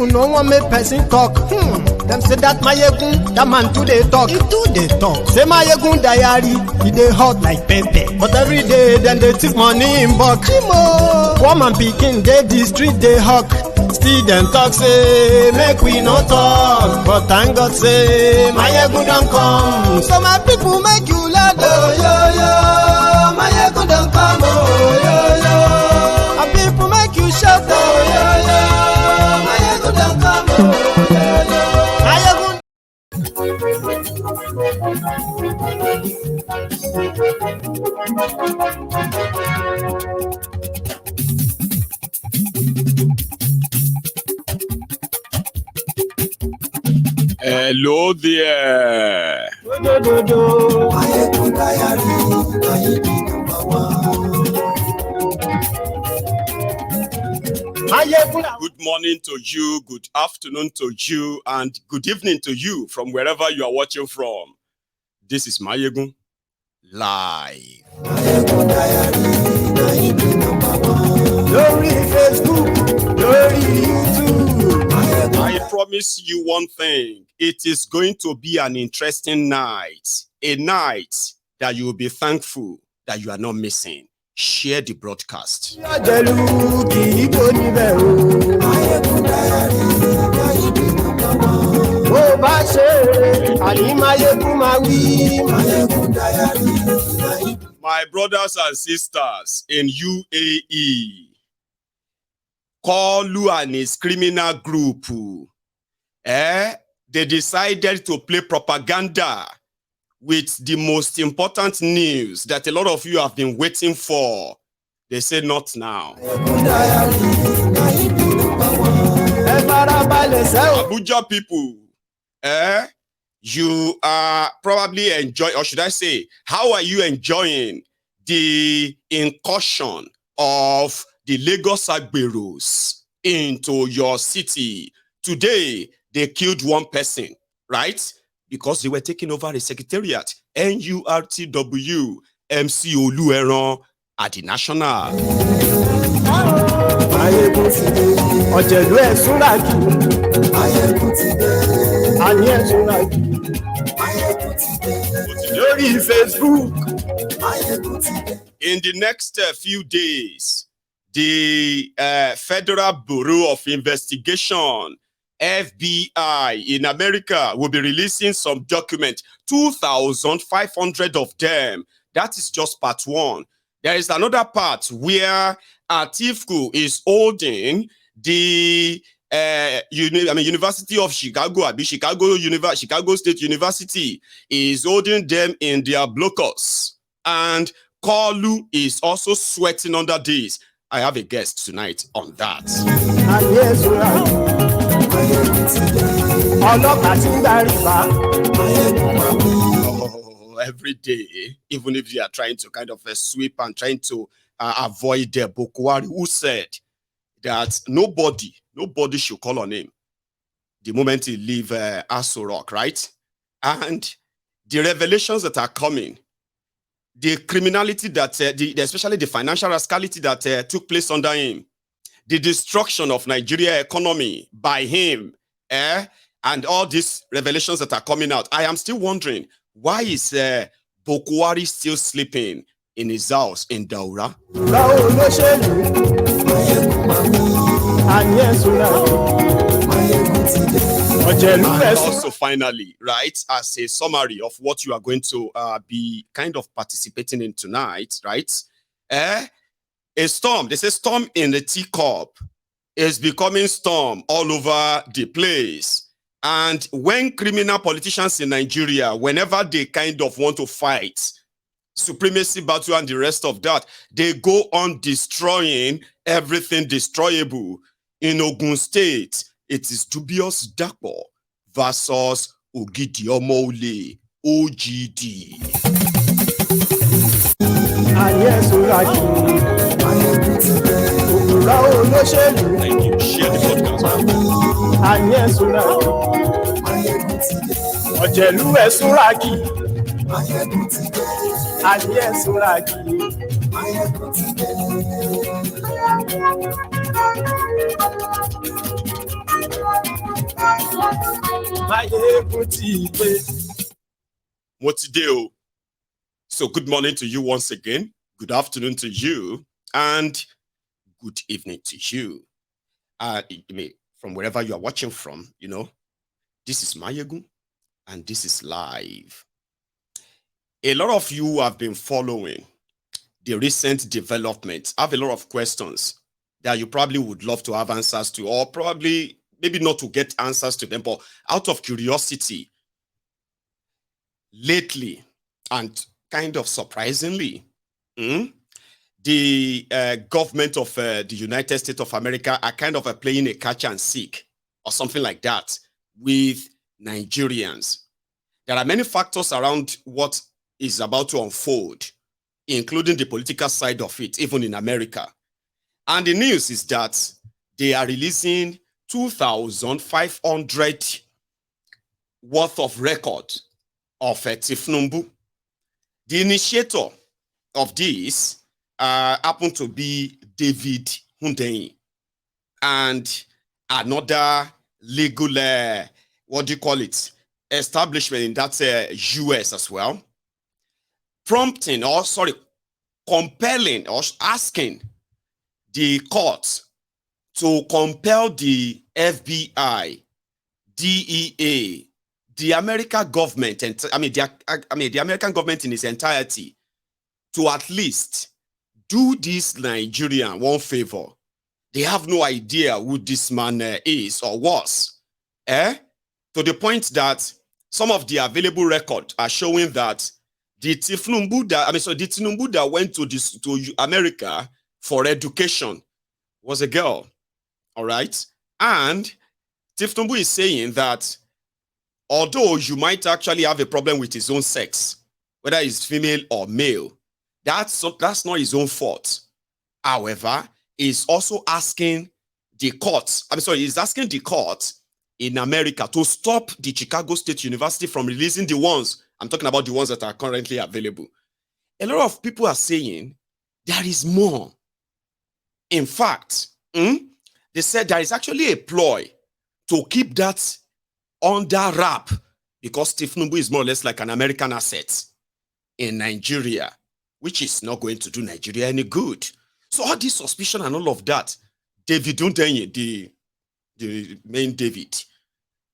people no one make person talk. Them say that Mayegun, that man too they talk. He too they talk. Say Mayegun diary, he dey hot like pepper. But every day then they take money in bulk. Poor man pikin dey the street they hawk. Still them talk say make we no talk. But thank God say Mayegun don't come. So my people make you laugh. Oh yo yo, Mayegun don't come. Oh yo yo, my people make you shout. Oh yo yo, Mayegun don't come. Oh yo yo, Mayegun. Hello there. Good morning to you, good afternoon to you, and good evening to you from wherever you are watching from. This is Mayegun Live. Glory Facebook, glory YouTube. I promise you one thing. It is going to be an interesting night. A night that you will be thankful that you are not missing. Share the broadcast. My brothers and sisters in UAE, Kalu and his criminal group, they decided to play propaganda with the most important news that a lot of you have been waiting for. They say not now. Abuja people, you are probably enjoying, or should I say, how are you enjoying the incursion of the Lagos Agberos into your city? Today, they killed one person, right? Because they were taking over a secretariat, NURTW, MC Olueran at the National. In the next few days, the Federal Bureau of Investigation, FBI in America, will be releasing some documents, 2,500 of them. That is just part one. There is another part where Atiku is holding the University of Chicago, Chicago State University is holding them in their blocus. And Kalu is also sweating under this. I have a guest tonight on that. Oh, every day, even if they are trying to kind of sweep and trying to avoid their Bokwari, who said that nobody should call on him the moment he leave Aso Rock, right? And the revelations that are coming, the criminality that, especially the financial rascality that took place under him, the destruction of Nigeria economy by him, and all these revelations that are coming out. I am still wondering, why is Bokwari still sleeping in his house in Daura? And also finally, right, as a summary of what you are going to be kind of participating in tonight, right? A storm, they say storm in the teacup is becoming storm all over the place. And when criminal politicians in Nigeria, whenever they kind of want to fight supremacy battle and the rest of that, they go on destroying everything destroyable. In Ogun State, it is dubious Dapo versus Ogidi Omole, OGD. Thank you. Share the Mayegun ti pé. Mo ti dé o. So good morning to you once again. Good afternoon to you. And good evening to you. From wherever you are watching from, this is Mayegun and this is live. A lot of you have been following the recent developments. I have a lot of questions that you probably would love to have answers to, or probably maybe not to get answers to them, but out of curiosity, lately, and kind of surprisingly, the government of the United States of America are kind of playing a catch and seek or something like that with Nigerians. There are many factors around what is about to unfold, including the political side of it, even in America. And the news is that they are releasing 2,500 worth of record of Tinubu. The initiator of this happened to be David Hundeyin and another legal, establishment in that US as well, compelling or asking the court to compel the FBI, DEA, the American government, and the American government in its entirety, to at least do this Nigerian one favor. They have no idea who this man is or was. To the point that some of the available records are showing that the Tinubu that went to America for education was a girl. All right. And Tinubu is saying that although you might actually have a problem with his own sex, whether it's female or male, that's not his own fault. However, he's also asking the court, he's asking the court in America to stop the Chicago State University from releasing the ones, I'm talking about the ones that are currently available. A lot of people are saying there is more. In fact, they said there is actually a ploy to keep that under wrap because Tinubu is more or less like an American asset in Nigeria, which is not going to do Nigeria any good. So all this suspicion and all of that, David Hundeyin, the main David,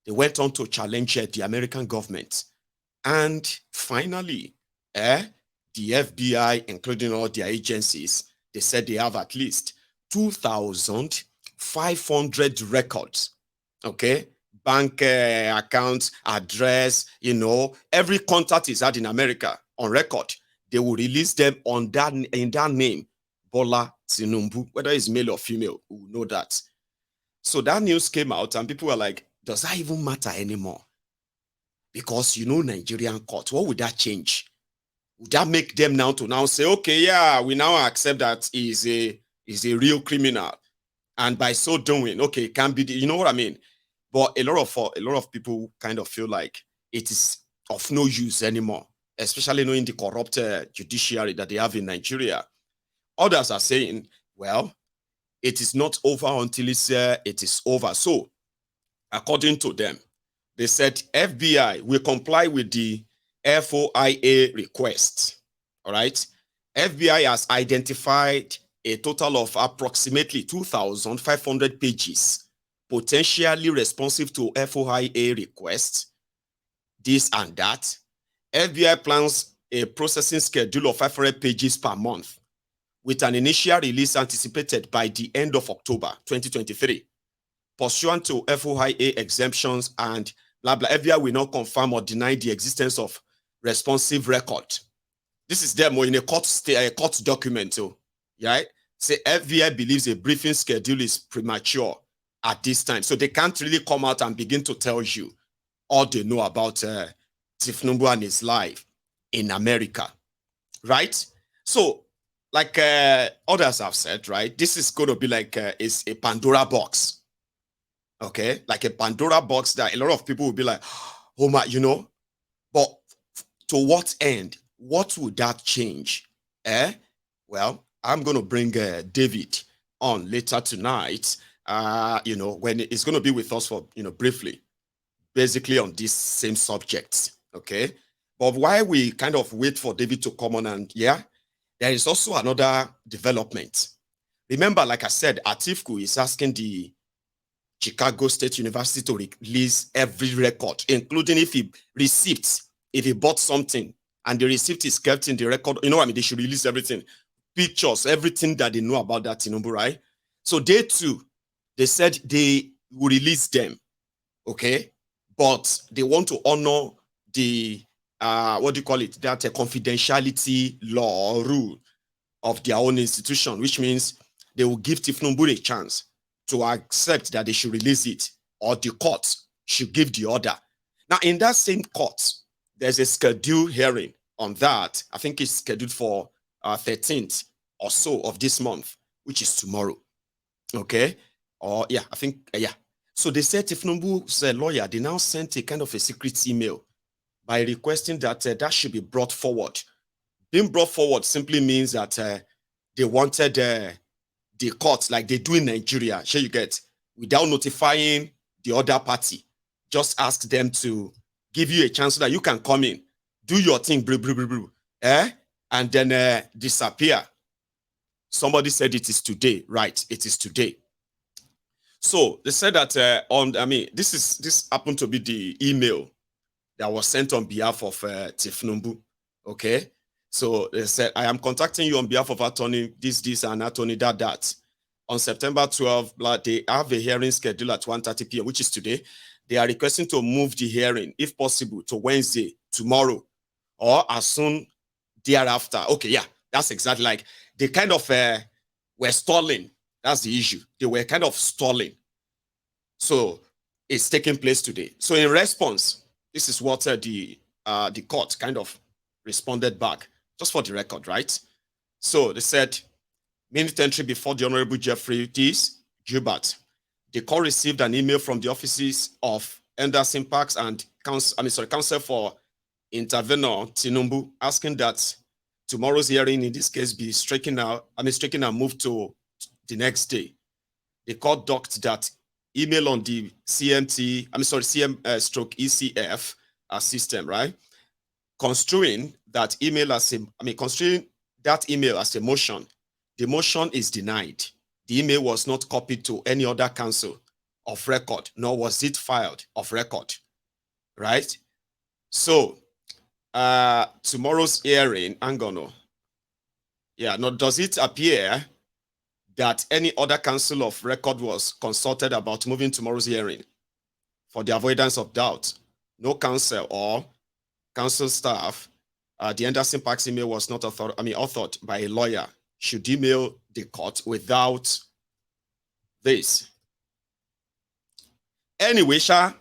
they went on to challenge the American government. And finally, the FBI, including all their agencies, they said they have at least 2,500 records, okay? Bank accounts, address, every contact is had in America on record. They will release them in that name, Bola Tinubu, whether it's male or female, we will know that. So that news came out and people were like, does that even matter anymore? Because Nigerian court, what would that change? Would that make them now say, okay, yeah, we now accept that he's a real criminal, and by so doing, okay, it can be, you know what I mean? But a lot of people kind of feel like it is of no use anymore, especially knowing the corrupt judiciary that they have in Nigeria. Others are saying, well, it is not over until it is over. So, according to them, they said FBI will comply with the FOIA request. All right. FBI has identified a total of approximately 2,500 pages potentially responsive to FOIA requests, this and that. FBI plans a processing schedule of 500 pages per month, with an initial release anticipated by the end of October 2023. Pursuant to FOIA exemptions and blah, blah, FBI will not confirm or deny the existence of responsive record. This is them in a court document. Right? Say FBI believes a briefing schedule is premature at this time. So they can't really come out and begin to tell you all they know about Tinubu and his life in America. Right? So, like others have said, right, this is going to be like it's a Pandora box. Okay? Like a Pandora box that a lot of people will be like, oh my, but to what end? What would that change? Well, I'm going to bring David on later tonight when it's going to be with us for, briefly, basically on this same subject. Okay. But while we kind of wait for David to come on, and there is also another development. Remember, like I said, Atiku is asking the Chicago State University to release every record, including if he bought something and the receipt is kept in the record. You know what I mean? They should release everything, pictures, everything that they know about that Tinubu, right? So they too, they said they will release them, okay? But they want to honor the, what do you call it? That a confidentiality law or rule of their own institution, which means they will give Tinubu a chance to accept that they should release it, or the court should give the order. Now, in that same court, there's a scheduled hearing on that. I think it's scheduled for 13th or so of this month, which is tomorrow. Okay? I think. So they said Tinubu's lawyer, they now sent a kind of a secret email by requesting that that should be brought forward. Being brought forward simply means that they wanted the court, like they do in Nigeria, sure you get, without notifying the other party. Just ask them to give you a chance so that you can come in, do your thing, and then disappear. Somebody said it is today, right? It is today. So they said that this happened to be the email that was sent on behalf of Tinubu. Okay. So they said, I am contacting you on behalf of attorney, this, and attorney, that. On September 12, they have a hearing scheduled at 1:30 p.m., which is today. They are requesting to move the hearing, if possible, to Wednesday, tomorrow, or as soon thereafter. Okay, that's exactly like they kind of were stalling. That's the issue. They were kind of stalling. So it's taking place today. So in response, this is what the court kind of responded back, just for the record, right? So they said, minute entry before the Honorable Jeffrey Gilbert. The court received an email from the offices of Anderson Parks and Counsel for Intervenor Tinubu, asking that tomorrow's hearing in this case be stricken out and moved to the next day. The court docked that email on the CM/ECF system, right? Construing that email as a motion. The motion is denied. The email was not copied to any other counsel of record, nor was it filed of record, right? So tomorrow's hearing, does it appear that any other counsel of record was consulted about moving tomorrow's hearing? For the avoidance of doubt, no counsel or counsel staff, the Anderson Parks email was not authored by a lawyer, should email the court without this. Anyway, to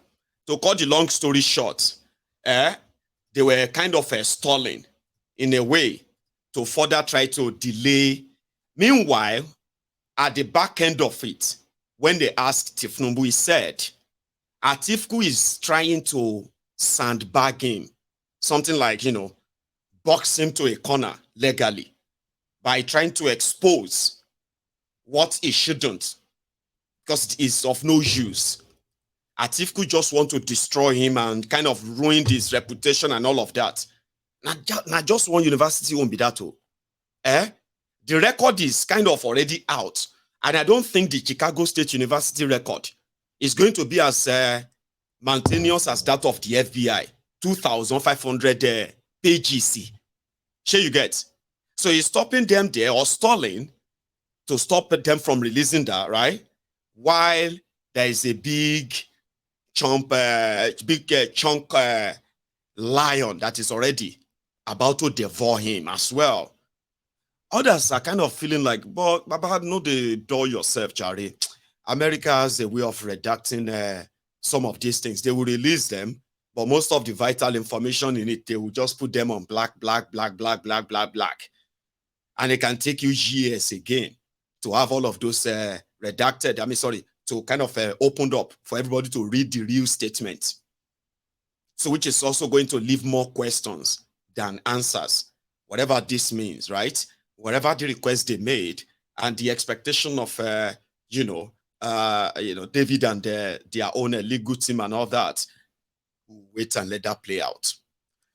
cut the long story short, they were kind of stalling in a way to further try to delay. Meanwhile, at the back end of it, when they asked Tinubu, he said, Atiku is trying to sandbag him, something like, box him to a corner legally by trying to expose what he shouldn't, because it is of no use. Atiku just want to destroy him and kind of ruin his reputation and all of that. Now just one university won't be that. The record is kind of already out. And I don't think the Chicago State University record is going to be as mountainous as that of the FBI, 2,500 pages. Sure you get? So he's stopping them there, or stalling to stop them from releasing that, right? While there is a big chunk lion that is already about to devour him as well. Others are kind of feeling like, but no, they do yourself, Charlie. America has a way of redacting some of these things. They will release them, but most of the vital information in it, they will just put them on black. And it can take you years again to have all of those redacted, to kind of opened up for everybody to read the real statement. So which is also going to leave more questions than answers, whatever this means, right? Whatever the request they made and the expectation of, David and their own legal team and all that. We'll wait and let that play out.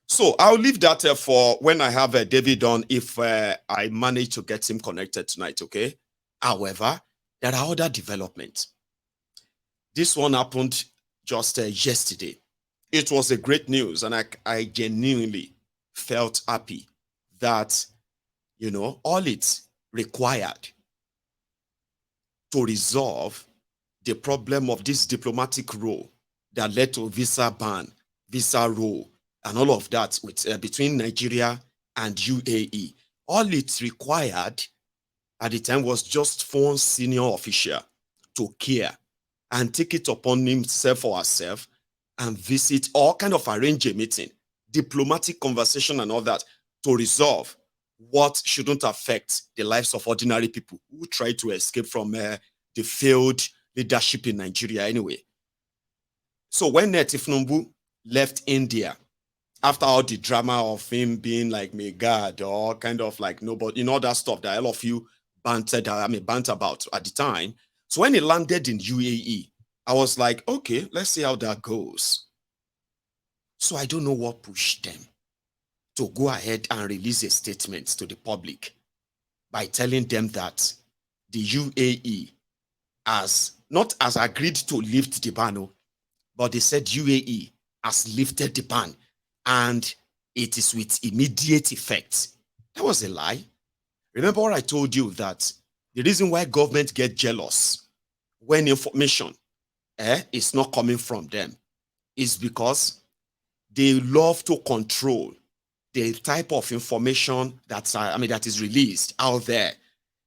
So I'll leave that for when I have David on, if I manage to get him connected tonight, okay? However, there are other developments. This one happened just yesterday. It was a great news, and I genuinely felt happy that, all it required to resolve the problem of this diplomatic row that led to visa ban, visa row, and all of that with between Nigeria and UAE. All it required at the time was just for one senior official to care and take it upon himself or herself and visit or kind of arrange a meeting, diplomatic conversation and all that to resolve what shouldn't affect the lives of ordinary people who try to escape from the failed leadership in Nigeria anyway. So when Tinubu left India, after all the drama of him being like my God or kind of like nobody, that stuff that all of you bantered about at the time. So when he landed in UAE, I was like, okay, let's see how that goes. So I don't know what pushed them to go ahead and release a statement to the public by telling them that the UAE has agreed to lift the ban, but they said UAE has lifted the ban and it is with immediate effect. That was a lie. Remember what I told you, that the reason why government get jealous when information is not coming from them is because they love to control the type of information that is released out there,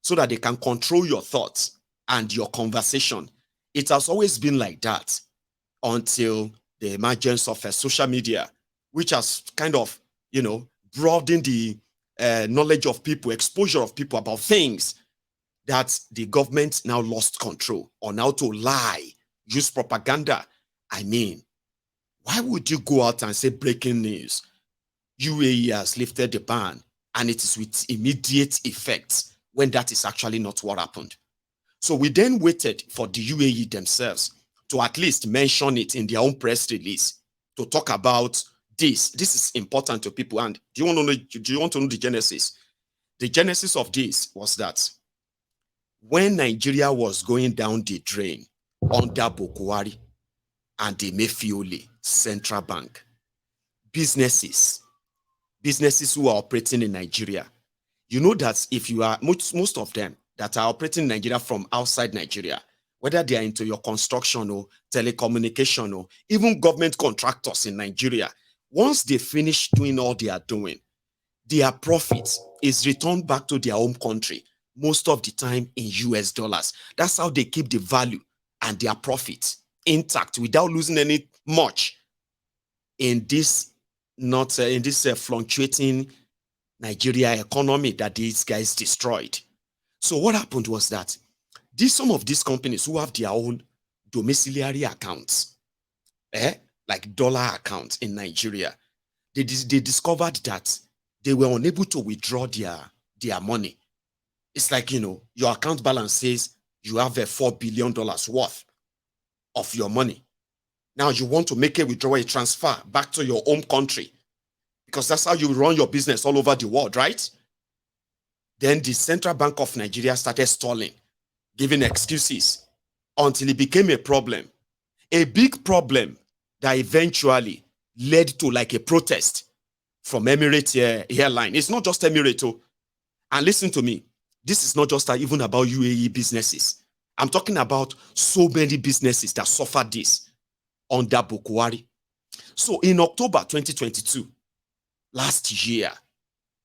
so that they can control your thoughts and your conversation. It has always been like that until the emergence of social media, which has kind of, broadened the knowledge of people, exposure of people about things that the government now lost control on how to lie, use propaganda. I mean, why would you go out and say breaking news? UAE has lifted the ban and it is with immediate effect, when that is actually not what happened. So we then waited for the UAE themselves to at least mention it in their own press release, to talk about this. This is important to people. And do you want to know the genesis? The genesis of this was that when Nigeria was going down the drain under Bokwari and the Emefiole Central Bank, businesses who are operating in Nigeria, you know that if you are, most of them that are operating in Nigeria from outside Nigeria, whether they are into your construction or telecommunication or even government contractors in Nigeria, once they finish doing all they are doing, their profit is returned back to their home country, most of the time in US dollars. That's how they keep the value and their profit intact without losing any much in this fluctuating Nigeria economy that these guys destroyed. So what happened was that some of these companies who have their own domiciliary accounts, like dollar accounts in Nigeria, they discovered that they were unable to withdraw their money. It's like, your account balance says you have $4 billion worth of your money. Now you want to make a withdrawal, a transfer back to your home country, because that's how you run your business all over the world, right? Then the Central Bank of Nigeria started stalling, giving excuses until it became a problem. A big problem that eventually led to like a protest from Emirates airline. It's not just Emirates. And listen to me, this is not just even about UAE businesses. I'm talking about so many businesses that suffered this under Bokwari. So in October 2022, last year,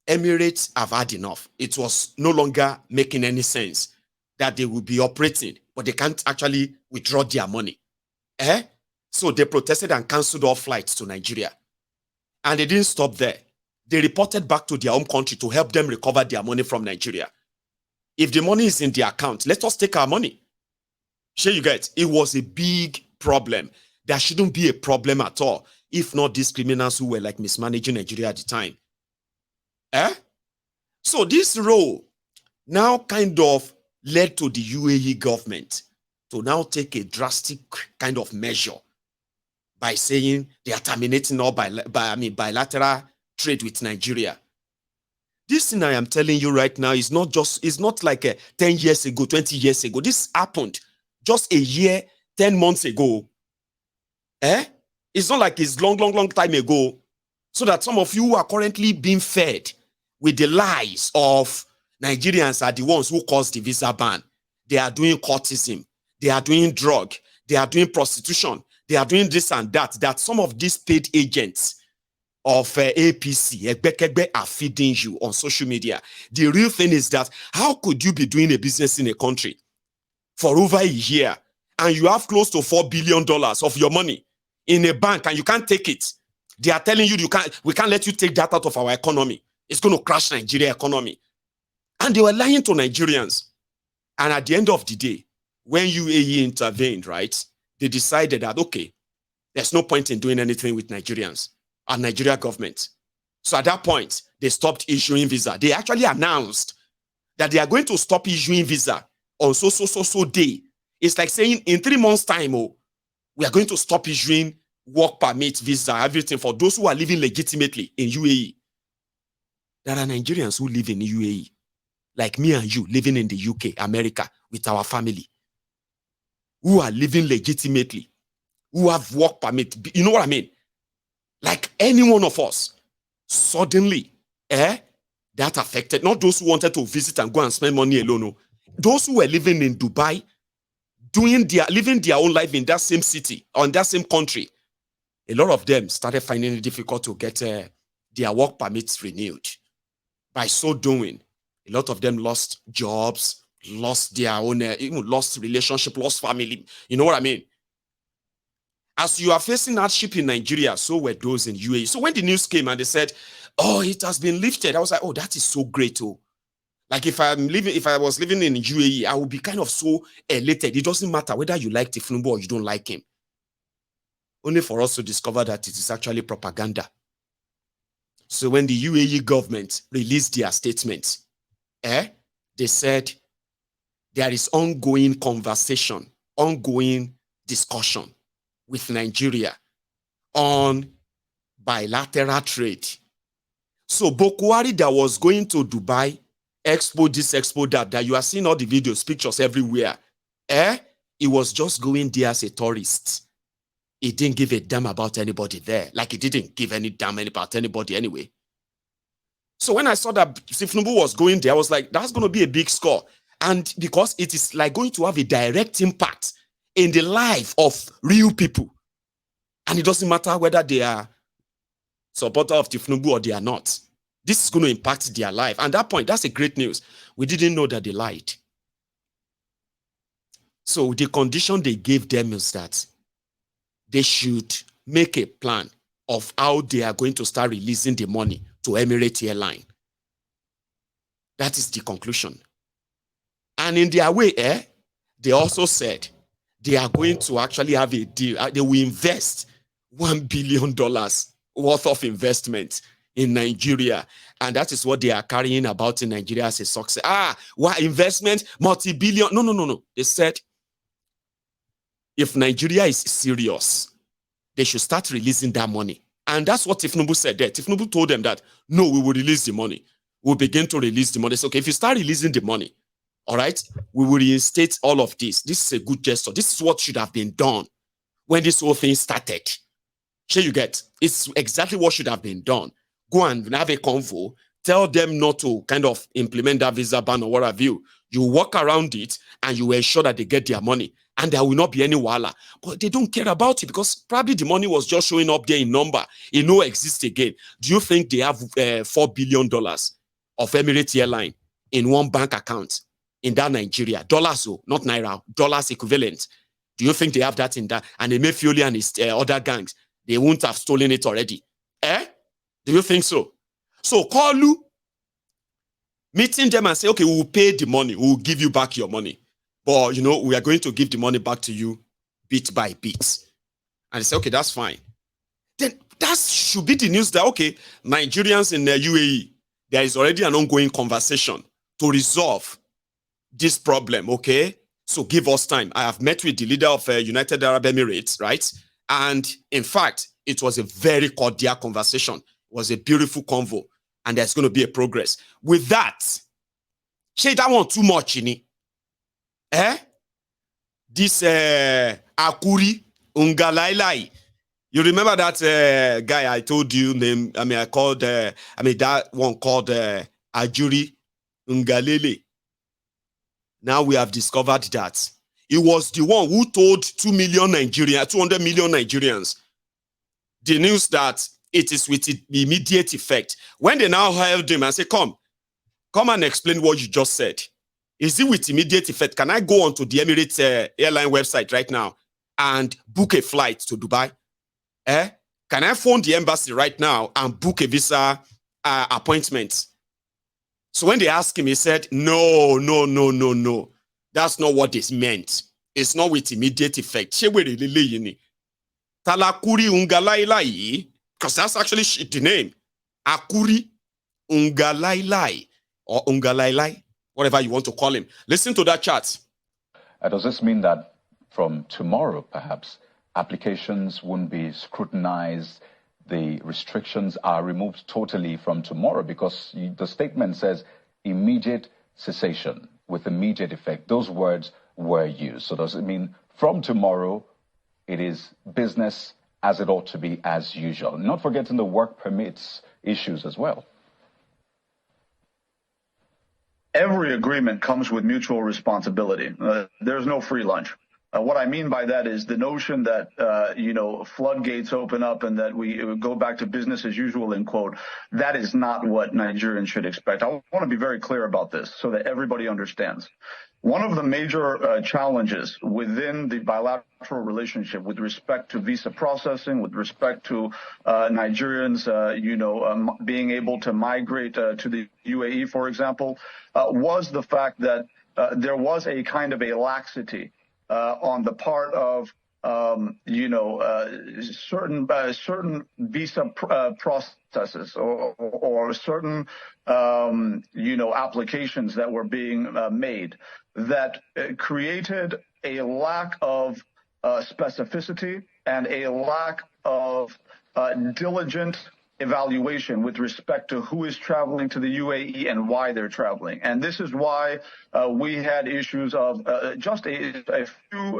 Emirates have had enough. It was no longer making any sense that they will be operating, but they can't actually withdraw their money. So they protested and cancelled all flights to Nigeria. And they didn't stop there. They reported back to their home country to help them recover their money from Nigeria. If the money is in their account, let us take our money. Sure, you get it. Was a big problem. There shouldn't be a problem at all, if not these criminals who were like mismanaging Nigeria at the time. So this role now kind of led to the UAE government to now take a drastic kind of measure by saying they are terminating all bilateral trade with Nigeria. This thing I am telling you right now is not like 10 years ago, 20 years ago. This happened just a year, 10 months ago. It's not like it's long time ago. So that some of you who are currently being fed with the lies of Nigerians are the ones who caused the visa ban. They are doing courtism. They are doing drug. They are doing prostitution. They are doing this and that. That some of these paid agents of APC, Egbekegbe, are feeding you on social media. The real thing is that how could you be doing a business in a country for over a year and you have close to $4 billion of your money in a bank and you can't take it? They are telling you we can't let you take that out of our economy. It's going to crash Nigeria economy. And they were lying to Nigerians. And at the end of the day, when UAE intervened, right, they decided that, okay, there's no point in doing anything with Nigerians and Nigeria government. So at that point, they stopped issuing visa. They actually announced that they are going to stop issuing visa on so day. It's like saying in 3 months' time, we are going to stop issuing work permit, visa, everything for those who are living legitimately in UAE. There are Nigerians who live in UAE, like me and you living in the UK, America, with our family, who are living legitimately, who have work permit. You know what I mean? Like any one of us, suddenly, that affected, not those who wanted to visit and go and spend money alone. No. Those who were living in Dubai, living their own life in that same city or in that same country, a lot of them started finding it difficult to get their work permits renewed. By so doing, a lot of them lost jobs, lost their own, even lost relationship, lost family. You know what I mean? As you are facing hardship in Nigeria, so were those in UAE. So when the news came and they said, oh, it has been lifted, I was like, oh, that is so great. Oh, like if I was living in UAE, I would be kind of so elated. It doesn't matter whether you like Tinubu or you don't like him. Only for us to discover that it is actually propaganda. So when the UAE government released their statement, they said there is ongoing conversation, ongoing discussion with Nigeria on bilateral trade. So Bokwari that was going to Dubai, expo this, expo that you are seeing all the videos, pictures everywhere, he was just going there as a tourist. He didn't give a damn about anybody there. Like he didn't give any damn about anybody anyway. So when I saw that Tinubu was going there, I was like, that's going to be a big score. And because it is like going to have a direct impact in the life of real people. And it doesn't matter whether they are supporter of Tinubu or they are not. This is going to impact their life. And at that point, that's a great news. We didn't know that they lied. So the condition they gave them is that they should make a plan of how they are going to start releasing the money to Emirates Airline. That is the conclusion. And in their way, they also said they are going to actually have a deal. They will invest $1 billion worth of investment in Nigeria. And that is what they are carrying about in Nigeria as a success. What investment? Multi-billion? No. They said, if Nigeria is serious, they should start releasing that money. And that's what Tinubu said there. Tinubu told them that, no, we will release the money. We'll begin to release the money. So, okay, if you start releasing the money, all right, we will reinstate all of this. This is a good gesture. This is what should have been done when this whole thing started. Sure, you get? It's exactly what should have been done. Go and have a convo. Tell them not to kind of implement that visa ban or what have you. You work around it and you ensure that they get their money. And there will not be any wahala. But they don't care about it because probably the money was just showing up there in number. It no exists again. Do you think they have $4 billion of Emirates Airline in one bank account in that Nigeria? Dollars, not Naira, dollars equivalent. Do you think they have that in that? And Emefiole and his other gangs, they won't have stolen it already. Do you think so? So Kalu meeting them and say, okay, we will pay the money. We will give you back your money. But, you know, we are going to give the money back to you bit by bit. And they say, okay, that's fine. Then that should be the news that, okay, Nigerians in the UAE, there is already an ongoing conversation to resolve this problem, okay? So give us time. I have met with the leader of United Arab Emirates, right? And in fact, it was a very cordial conversation. It was a beautiful convo. And there's going to be a progress. With that, say that one too much, This Akuri Ungalailai. You remember that guy I told you name? I called, that one called Ajuri Ungalele. Now we have discovered that he was the one who told 200 million Nigerians, the news that it is with immediate effect. When they now held him and say, come and explain what you just said. Is it with immediate effect? Can I go onto the Emirates airline website right now and book a flight to Dubai? Can I phone the embassy right now and book a visa appointment? So when they asked him, he said, no. That's not what this meant. It's not with immediate effect. Talakuri Ungalailai, because that's actually the name. Akuri Ungalailai or Ungalailai, whatever you want to call him. Listen to that chat. Does this mean that from tomorrow, perhaps, applications won't be scrutinized? The restrictions are removed totally from tomorrow, because the statement says immediate cessation with immediate effect. Those words were used. So does it mean from tomorrow it is business as it ought to be as usual? Not forgetting the work permits issues as well. Every agreement comes with mutual responsibility. There's no free lunch. What I mean by that is the notion that, floodgates open up and that we go back to business as usual, in quote, that is not what Nigerians should expect. I want to be very clear about this so that everybody understands. One of the major challenges within the bilateral relationship with respect to visa processing, with respect to Nigerians, being able to migrate to the UAE, for example, was the fact that there was a kind of a laxity on the part of certain visa processes or certain applications that were being made that created a lack of specificity and a lack of diligent evaluation with respect to who is traveling to the UAE and why they're traveling. And this is why we had issues of just a few,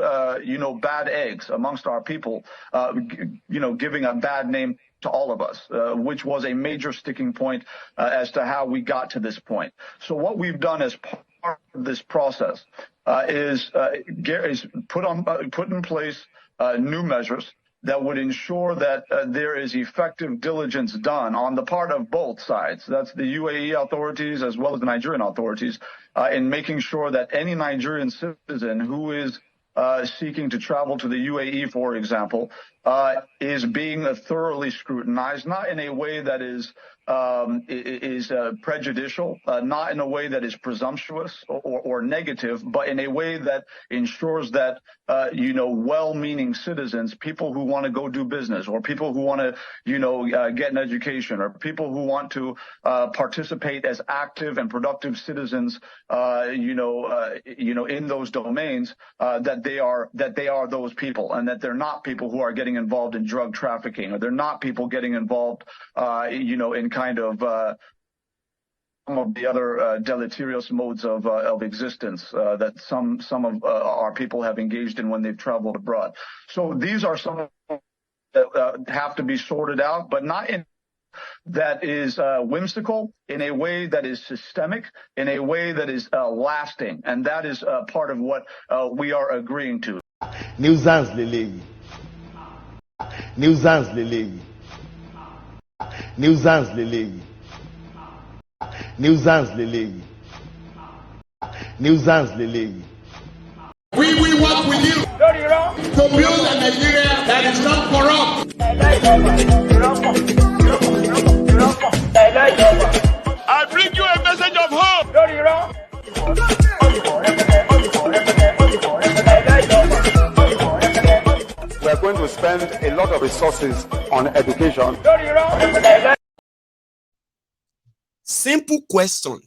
bad eggs amongst our people, giving a bad name to all of us, which was a major sticking point as to how we got to this point. So what we've done as part of this process is put in place new measures that would ensure that there is effective diligence done on the part of both sides. That's the UAE authorities as well as the Nigerian authorities in making sure that any Nigerian citizen who is seeking to travel to the UAE, for example, is being thoroughly scrutinized, not in a way that is prejudicial, not in a way that is presumptuous or negative, but in a way that ensures that, well-meaning citizens, people who want to go do business or people who want to, get an education or people who want to participate as active and productive citizens, in those domains, that they are those people and that they're not people who are getting involved in drug trafficking or they're not people getting involved, in kind of some of the other deleterious modes of existence that some of our people have engaged in when they've traveled abroad. So these are some that have to be sorted out, but not in that is whimsical, in a way that is systemic, in a way that is lasting, and that is part of what we are agreeing to. Nuisance Lele. Nuisance Lele. Nuisance Lele. Nuisance Lele. Nuisance Lele. We work with you to build a Nigeria that is not corrupt. I bring you a message of hope. We are going to spend a lot of resources on education. Simple question.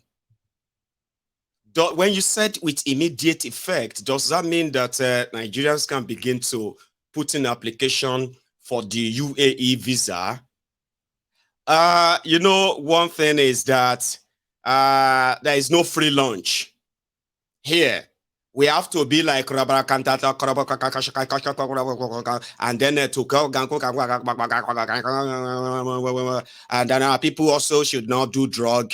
when you said with immediate effect, does that mean that Nigerians can begin to put in application for the UAE visa? You know, one thing is that there is no free lunch here. We have to be like and then to go and then people also should not do drug.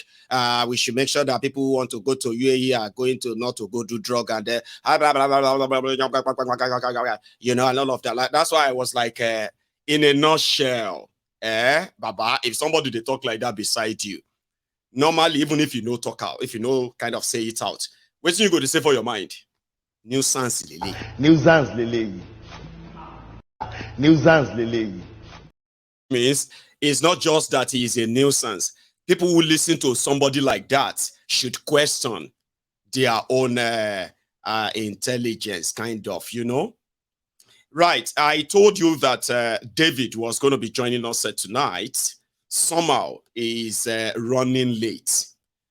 We should make sure that people who want to go to UAE are going to not to go do drug and you know, and all of that. Like, that's why I was like, in a nutshell, Baba, if somebody they talk like that beside you, normally, even if you know talk out, if you know kind of say it out, what you go to say for your mind? Nuisance lele. Nuisance lele. Nuisance lele. Means it's not just that he is a nuisance. People who listen to somebody like that should question their own intelligence, kind of, you know. Right. I told you that David was going to be joining us tonight. Somehow he's running late.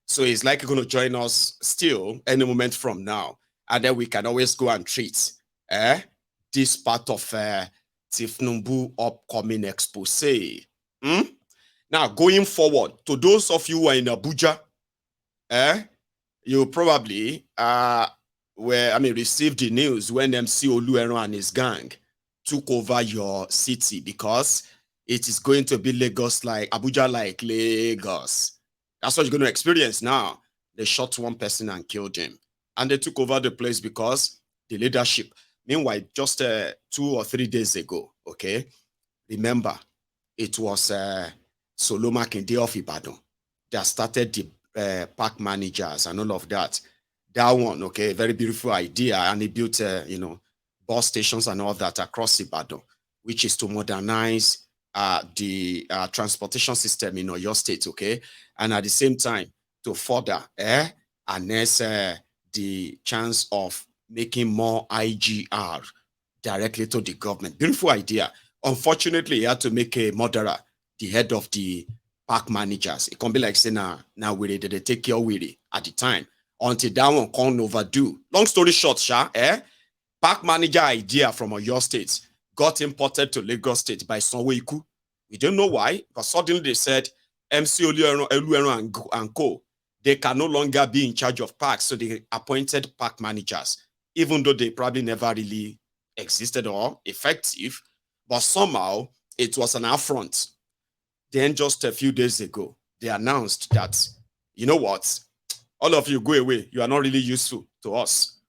So he's likely going to join us still any moment from now. And then we can always go and treat this part of Tinubu upcoming expose. Now, going forward, to those of you who are in Abuja, you probably received the news when MC Oluero and his gang took over your city, because it is going to be Lagos like Abuja like Lagos. That's what you're going to experience now. They shot one person and killed him. And they took over the place because the leadership. Meanwhile, just 2 or 3 days ago, okay, remember, it was Soloma Kinde of Ibadan that started the park managers and all of that. That one, okay, very beautiful idea. And he built, you know, bus stations and all that across Ibadan, which is to modernize the transportation system in Oyo State, okay? And at the same time, to further harness the chance of making more IGR directly to the government. Beautiful idea. Unfortunately, he had to make a murderer the head of the park managers. It can be like saying, now we did they take care of it at the time until that one can't overdue. Long story short, park manager idea from Oyo State got imported to Lagos State by Sanwo-Iku. We don't know why, but suddenly they said MC Oluero and co, they can no longer be in charge of parks, so they appointed park managers, even though they probably never really existed or effective, but somehow it was an affront. Then just a few days ago, they announced that, you know what, all of you go away, you are not really useful to us.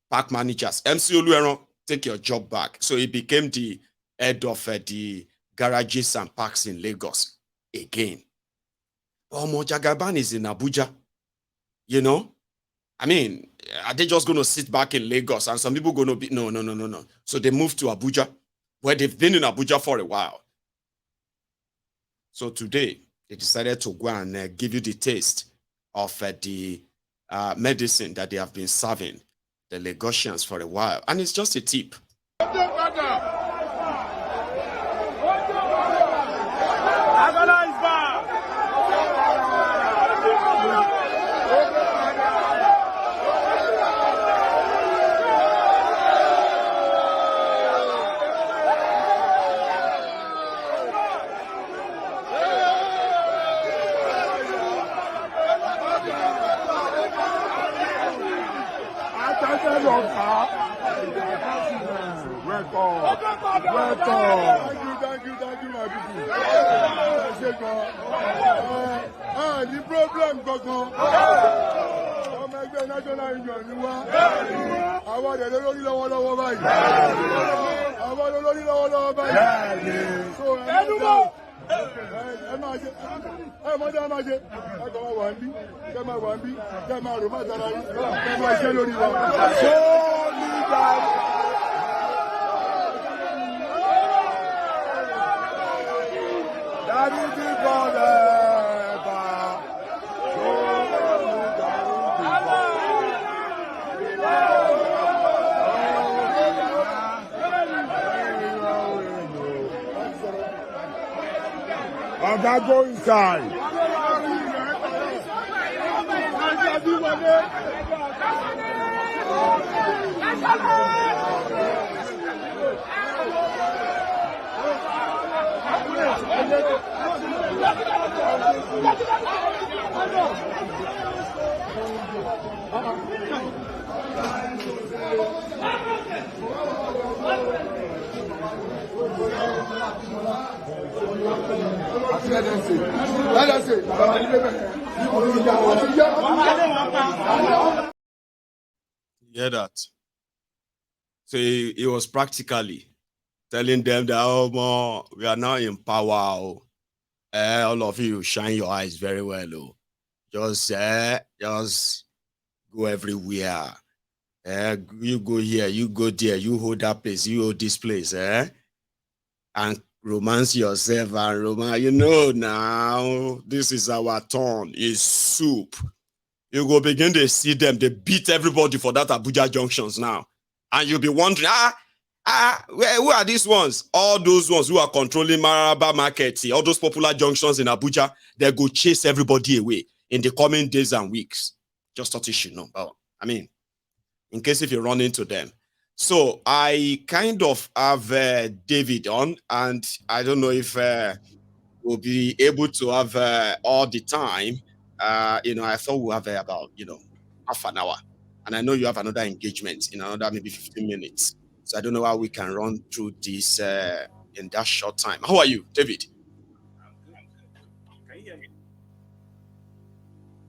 Park managers, MC Oluero, take your job back. So he became the head of the garages and parks in Lagos again. Omo Jagaban is in Abuja, you know? I mean, are they just going to sit back in Lagos and some people going to be, no. So they moved to Abuja, where they've been in Abuja for a while. So today, they decided to go and give you the taste of the medicine that they have been serving the Lagosians for a while. And it's just a tip. Thank you, my people. The problem goes national union ni wa àwọn ọ̀dẹ̀ lórí lọ́wọ́lọ́wọ́ báyìí àwọn olórí lọ́wọ́lọ́wọ́ báyìí so ẹ máa ṣe ẹ mọ́jọ́ ẹ máa ṣe ẹ kọ́ máa wà ń bí kẹ́ máa wà ń bí kẹ́ máa rò máa tara yín kẹ́ máa ṣe lórí wa. Oga, go inside. Hear that? So he was practically telling them that, oh, more, we are now in power. Oh. All of you shine your eyes very well. Oh. Just go everywhere. You go here, you go there, you hold that place, you hold this place, and romance yourself and romance. You know now, this is our turn. It's soup. You go begin to see them. They beat everybody for that Abuja junctions now. And you'll be wondering, who are these ones? All those ones who are controlling Maraba Market, all those popular junctions in Abuja, they go chase everybody away in the coming days and weeks. Just thought you should know. But, I mean, in case if you run into them. So I kind of have David on, and I don't know if we'll be able to have all the time. I thought we'll have about, half an hour. And I know you have another engagement in another maybe 15 minutes. So I don't know how we can run through this in that short time. How are you, David? I'm good. Can you hear me?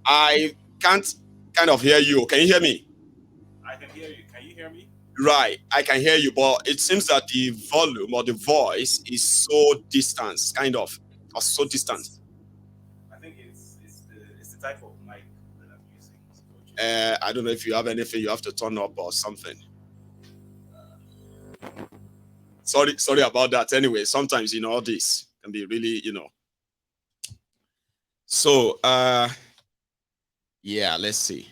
I can't kind of hear you. Can you hear me? I can hear you. Can you hear me? Right, I can hear you, but it seems that the volume or the voice is so distant, kind of, or so distant. I think it's the type of mic that I'm using. I don't know if you have anything you have to turn up or something. Sorry about that. Anyway, sometimes all this can be really, So yeah, let's see.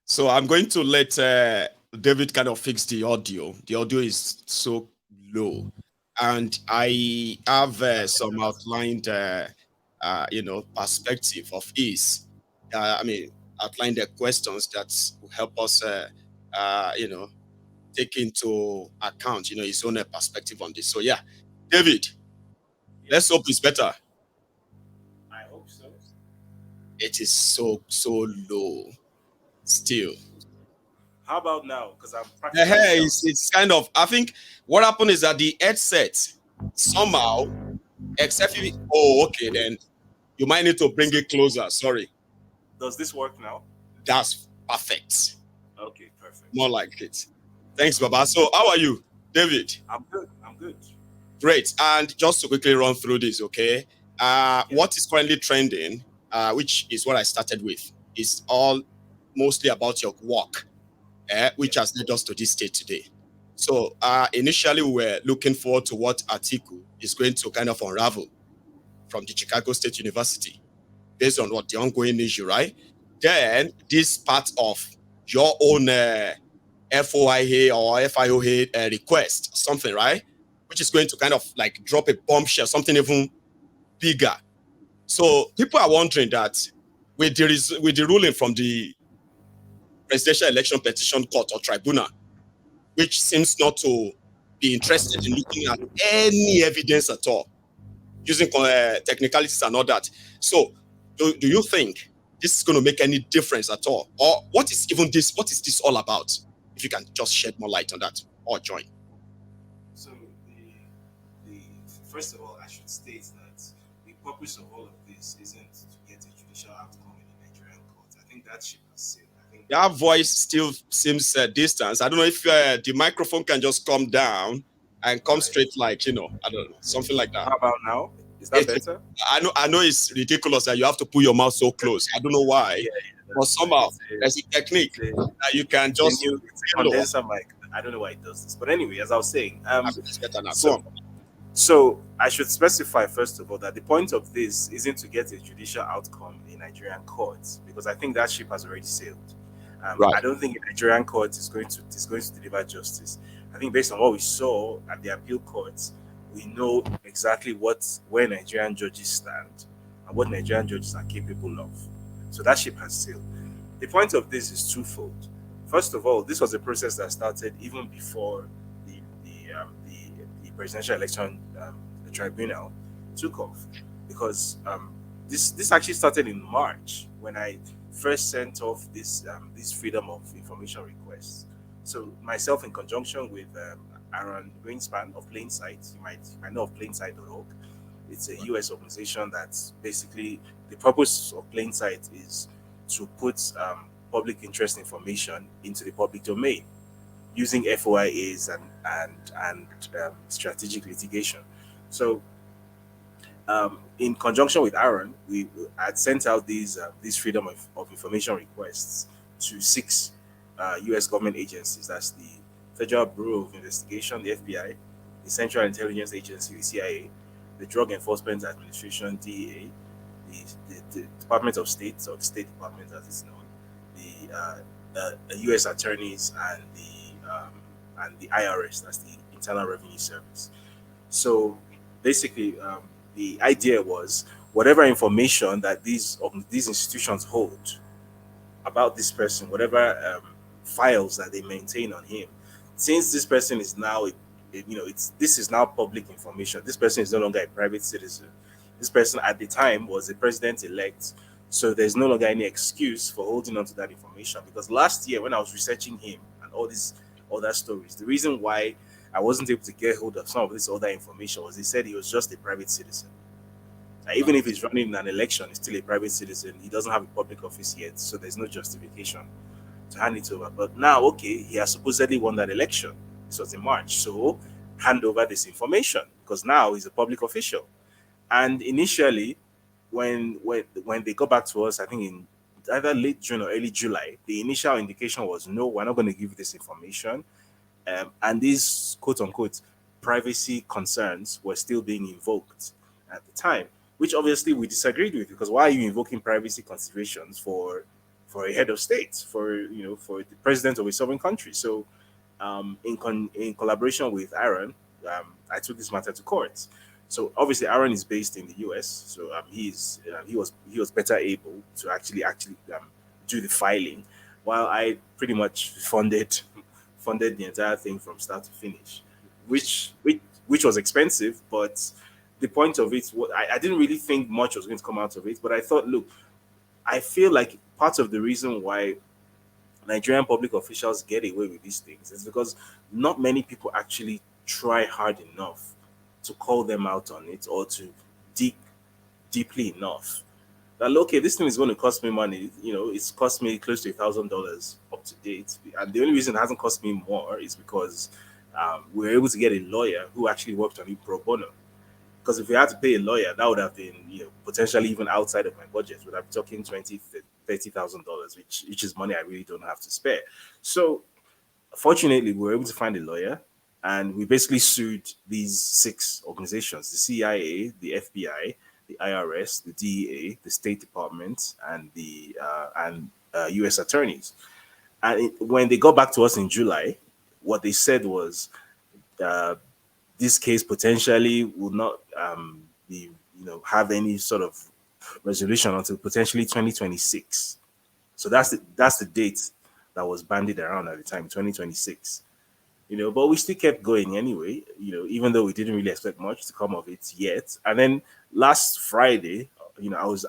So I'm going to let David kind of fix the audio. The audio is so low, and I have some outlined, perspective of his. Outline the questions that will help us, take into account, his own perspective on this. So yeah, David, let's hope it's better. I hope so. It is so low still. How about now? Because I'm practicing. It's kind of, I think what happened is that the headset somehow, except if okay, then you might need to bring it closer. Sorry. Does this work now? That's perfect. Okay, perfect. More like it. Thanks, Baba. So how are you, David? I'm good. Great. And just to quickly run through this, okay? What is currently trending, which is what I started with, is all mostly about your work, which has led us to this state today. So initially we were looking forward to what Atiku is going to kind of unravel from the Chicago State University based on what the ongoing issue, right? Then this part of your own FOIA or FIOA request, something, right? Which is going to kind of like drop a bombshell, something even bigger. So people are wondering that with the ruling from the Presidential Election Petition Court or Tribunal, which seems not to be interested in looking at any evidence at all, using technicalities and all that. So do you think this is going to make any difference at all? Or what is this all about? If you can just shed more light on that or join. So first of all, I should state that the purpose of all of this isn't to get a judicial outcome in the Nigerian court. I think that ship has sailed. That voice still seems distant. I don't know if the microphone can just come down and come straight, like, I don't know, something like that. How about now? Is that better? I know it's ridiculous that you have to put your mouth so close. I don't know why. But somehow there's a technique that you can just condenser mic. I don't know why it does this. But anyway, as I was saying, it's better now. So I should specify first of all that the point of this isn't to get a judicial outcome in Nigerian courts, because I think that ship has already sailed. I don't think a Nigerian court is going to deliver justice. I think based on what we saw at the appeal courts, we know exactly where Nigerian judges stand and what Nigerian judges are capable of. So that ship has sailed. The point of this is twofold. First of all, this was a process that started even before the presidential election the tribunal took off, because this actually started in March when I first sent off this freedom of information requests. So myself, in conjunction with Aaron Greenspan of Plainsight, you might know of plainsight.org. It's a US organization that's basically, the purpose of Plainsight is to put public interest information into the public domain using FOIAs and strategic litigation. So, in conjunction with Aaron, we had sent out these freedom of information requests to 6 U.S. government agencies. That's the Federal Bureau of Investigation, the FBI, the Central Intelligence Agency, the CIA, the Drug Enforcement Administration, DEA, the Department of State, or the State Department as it's known, the U.S. attorneys, and the IRS, that's the Internal Revenue Service. So basically, the idea was whatever information that these institutions hold about this person, whatever files that they maintain on him, since this person is now, this is now public information. This person is no longer a private citizen. This person at the time was a president-elect, so there's no longer any excuse for holding on to that information. Because last year, when I was researching him and all these other stories, the reason why I wasn't able to get hold of some of this other information was they said he was just a private citizen. Even if he's running an election, he's still a private citizen. He doesn't have a public office yet, so there's no justification to hand it over. But now, okay, he has supposedly won that election. This was in March, so hand over this information because now he's a public official. And initially, when they got back to us, I think in either late June or early July, the initial indication was, no, we're not going to give you this information. And these quote-unquote privacy concerns were still being invoked at the time, which obviously we disagreed with, because why are you invoking privacy considerations for a head of state, for the president of a sovereign country? So in collaboration with Aaron, I took this matter to court. So obviously Aaron is based in the US, so he was better able to actually do the filing, while I pretty much funded the entire thing from start to finish, which was expensive. But the point of it, I didn't really think much was going to come out of it. But I thought, look, I feel like part of the reason why Nigerian public officials get away with these things is because not many people actually try hard enough to call them out on it, or to dig deeply enough that, okay, this thing is going to cost me money. It's cost me close to $1,000 up to date, and the only reason it hasn't cost me more is because we were able to get a lawyer who actually worked on it pro bono. Because if we had to pay a lawyer, that would have been potentially even outside of my budget. Would have been talking $20,000-$30,000, which is money I really don't have to spare. So fortunately, we were able to find a lawyer, and we basically sued these 6 organizations: the CIA, the FBI, the IRS, the DEA, the State Department, and the U.S. attorneys. And when they got back to us in July, what they said was this case potentially will not have any sort of resolution until potentially 2026. So that's the date that was bandied around at the time, 2026. But we still kept going anyway, even though we didn't really expect much to come of it yet. And then last Friday,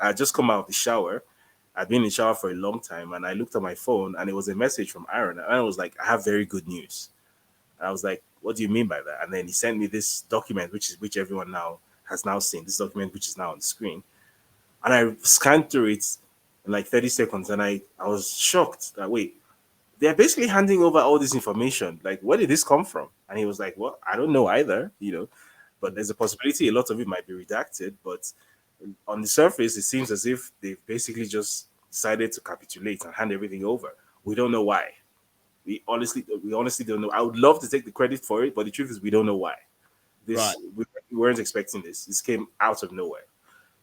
I just come out of the shower. I've been in the shower for a long time, and I looked at my phone, and it was a message from Aaron. And I was like, I have very good news. And I was like, what do you mean by that? And then he sent me this document, which everyone now has seen, this document which is now on the screen. And I scanned through it in like 30 seconds, and I was shocked that, wait, they're basically handing over all this information. Like, where did this come from? And he was like, well, I don't know either, but there's a possibility a lot of it might be redacted. But on the surface, it seems as if they've basically just decided to capitulate and hand everything over. We don't know why. We honestly don't know. I would love to take the credit for it, but the truth is we don't know why. We weren't expecting this. This came out of nowhere.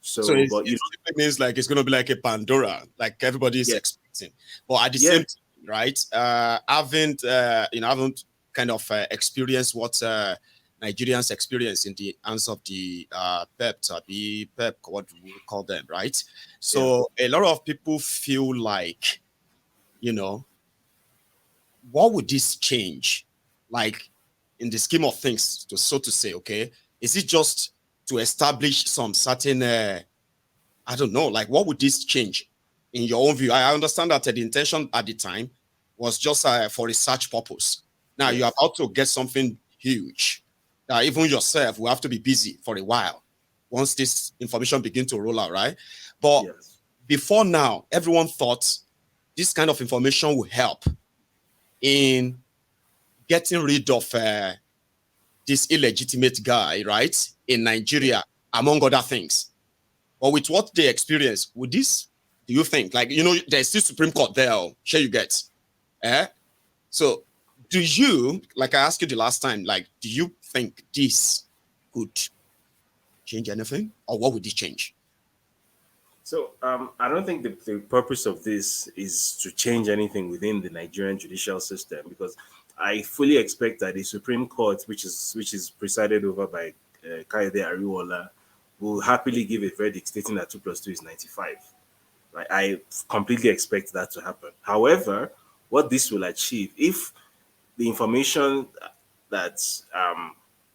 So it means like it's going to be like a Pandora, like everybody is expecting. But at the same time, right? I haven't kind of experienced what Nigerians experience in the hands of the PEP, what do we call them, right? So a lot of people feel like, what would this change? Like, in the scheme of things, so to say, okay? Is it just to establish some certain, I don't know, like what would this change in your own view? I understand that the intention at the time was just for research purpose. Now you're about to get something huge. Even yourself will have to be busy for a while once this information begins to roll out, right? But before now, everyone thought this kind of information will help in getting rid of this illegitimate guy, right, in Nigeria, among other things. But with what they experience, would this, do you think, like, there's still Supreme Court there, sure you get. So do you, like I asked you the last time, like, do you think this could change anything, or what would it change? So I don't think the purpose of this is to change anything within the Nigerian judicial system, because I fully expect that the Supreme Court, which is presided over by Kayode Ariwola, will happily give a verdict stating that 2 + 2 is 95. Right? I completely expect that to happen. However, what this will achieve, if the information that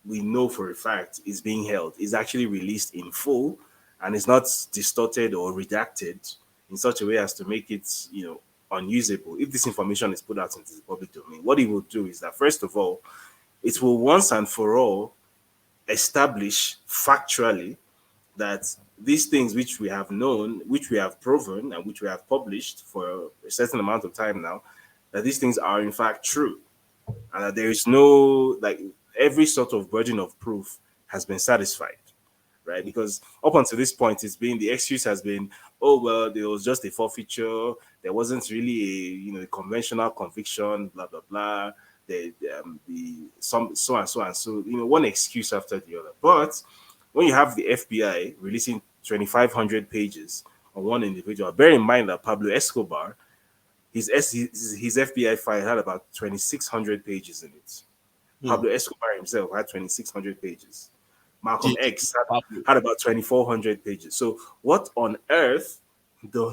we know for a fact is being held is actually released in full and is not distorted or redacted in such a way as to make it, unusable, if this information is put out into the public domain, what it will do is that, first of all, it will once and for all establish factually that these things which we have known, which we have proven, and which we have published for a certain amount of time now, that these things are in fact true. And that there is no, like, every sort of burden of proof has been satisfied, right? Because up until this point, the excuse has been, oh, well, there was just a forfeiture. There wasn't really a conventional conviction, blah, blah, blah. So and so and so, one excuse after the other. But when you have the FBI releasing 2,500 pages on one individual, bear in mind that Pablo Escobar, his FBI file had about 2,600 pages in it. Pablo Escobar himself had 2,600 pages. Malcolm X had about 2,400 pages. So what on earth do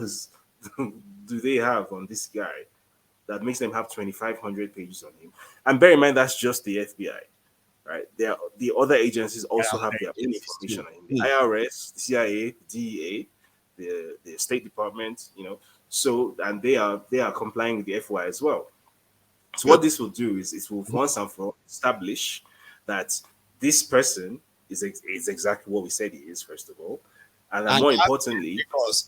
they have on this guy that makes them have 2,500 pages on him? And bear in mind, that's just the FBI, right? The other agencies also have their own information on him. The IRS, the CIA, the DEA, the State Department, So, and they are complying with the FY as well. So what this will do is it will once and for all establish that this person is exactly what we said he is, first of all. And more importantly, because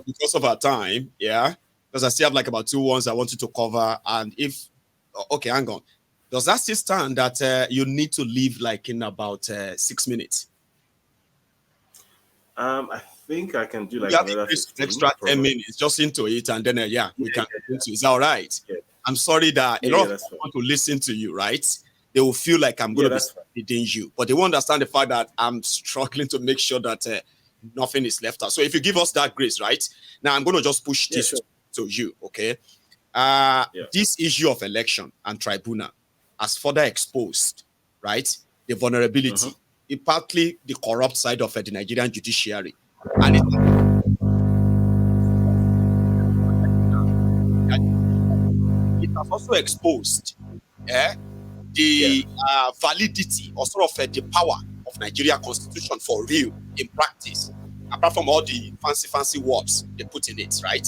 because of our time, because I still have like about 2 ones I want you to cover. And hang on. Does that still stand that you need to leave like in about 6 minutes? I think I can do like another 15, extra 10 minutes just into it, and then we can continue. Is that all right? Yeah. I'm sorry that a lot of people want to listen to you, right? They will feel like I'm going to be leading you, but they won't understand the fact that I'm struggling to make sure that nothing is left out. So if you give us that grace, right? Now I'm going to just push this to you, okay? This issue of election and tribunal has further exposed, right, the vulnerability, partly the corrupt side of the Nigerian judiciary. And it has also exposed the validity or sort of the power of Nigeria Constitution for real in practice, apart from all the fancy words they put in it, right?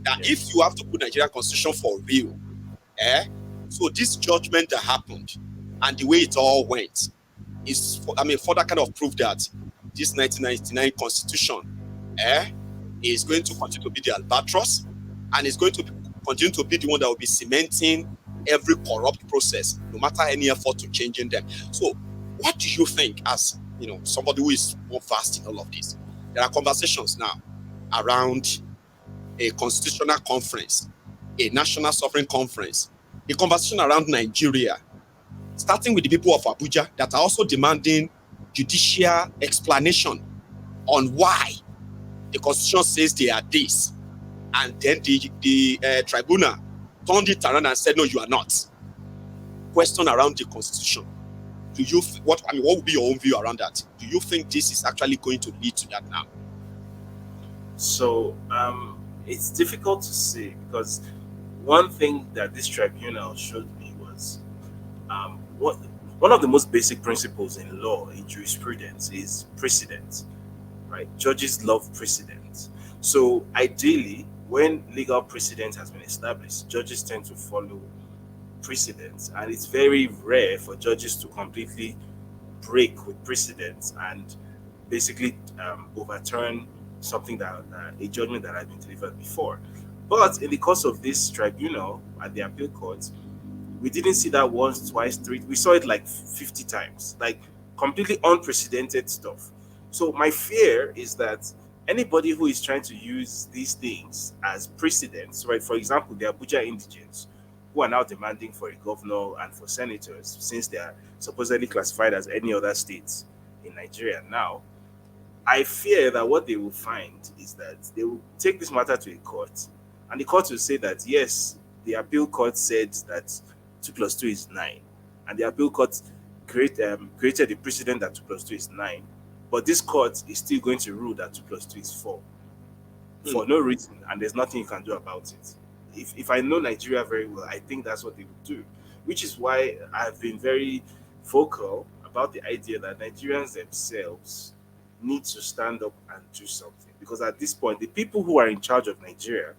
That if you have to put Nigeria Constitution for real, so this judgment that happened and the way it all went is, further kind of proof that this 1999 Constitution is going to continue to be the albatross, and is going to continue to be the one that will be cementing every corrupt process, no matter any effort to changing them. So what do you think, as somebody who is more vast in all of this? There are conversations now around a constitutional conference, a national sovereign conference, a conversation around Nigeria, starting with the people of Abuja that are also demanding judicial explanation on why the constitution says they are this, and then the tribunal turned it around and said, no, you are not. Question around the constitution. Do you what would be your own view around that? Do you think this is actually going to lead to that now? So it's difficult to say, because one thing that this tribunal showed me was one of the most basic principles in law, in jurisprudence, is precedent. Right? Judges love precedent. So ideally, when legal precedent has been established, judges tend to follow precedents, and it's very rare for judges to completely break with precedents and basically overturn something that a judgment that had been delivered before. But in the course of this tribunal at the appeal court, we didn't see that once, twice, three. We saw it like 50 times, like completely unprecedented stuff. So my fear is that anybody who is trying to use these things as precedents, right? For example, the Abuja indigents, who are now demanding for a governor and for senators, since they are supposedly classified as any other states in Nigeria now, I fear that what they will find is that they will take this matter to a court, and the court will say that, yes, the appeal court said that 2 plus 2 is 9, and the appeal court created a precedent that 2 plus 2 is 9, but this court is still going to rule that 2 plus 2 is 4 for no reason, and there's nothing you can do about it. If I know Nigeria very well, I think that's what they would do, which is why I've been very vocal about the idea that Nigerians themselves need to stand up and do something. Because at this point, the people who are in charge of Nigeria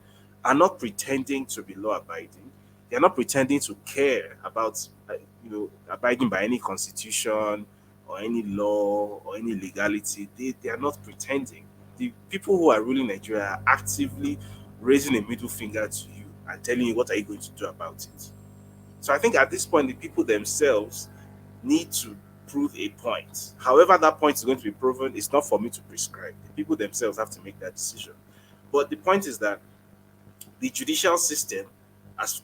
are not pretending to be law-abiding. They are not pretending to care about, abiding by any constitution or any law or any legality. They are not pretending. The people who are ruling Nigeria are actively raising a middle finger to you and telling you, what are you going to do about it? So I think at this point, the people themselves need to prove a point. However that point is going to be proven, it's not for me to prescribe. The people themselves have to make that decision. But the point is that the judicial system,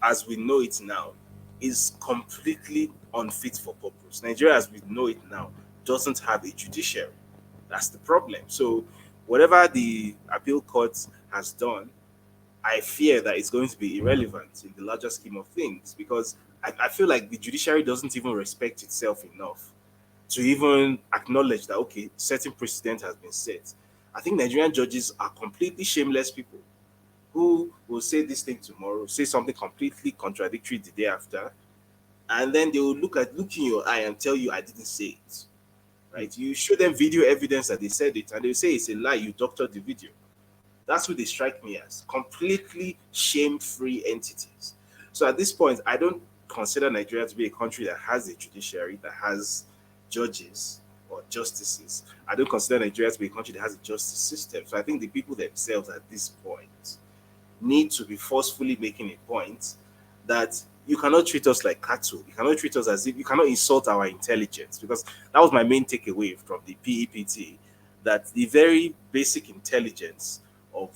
as we know it now, is completely unfit for purpose. Nigeria, as we know it now, doesn't have a judiciary. That's the problem. So whatever the appeal court has done, I fear that it's going to be irrelevant in the larger scheme of things, because I feel like the judiciary doesn't even respect itself enough to even acknowledge that, okay, certain precedent has been set. I think Nigerian judges are completely shameless people who will say this thing tomorrow, say something completely contradictory the day after, and then they will look in your eye and tell you, I didn't say it. Right? You show them video evidence that they said it, and they say it's a lie, you doctored the video. That's who they strike me as, completely shame-free entities. So at this point, I don't consider Nigeria to be a country that has a judiciary, that has judges or justices. I don't consider Nigeria to be a country that has a justice system. So I think the people themselves at this point need to be forcefully making a point that you cannot treat us like cattle. You cannot treat us as if, you cannot insult our intelligence, because that was my main takeaway from the PEPT, that the very basic intelligence of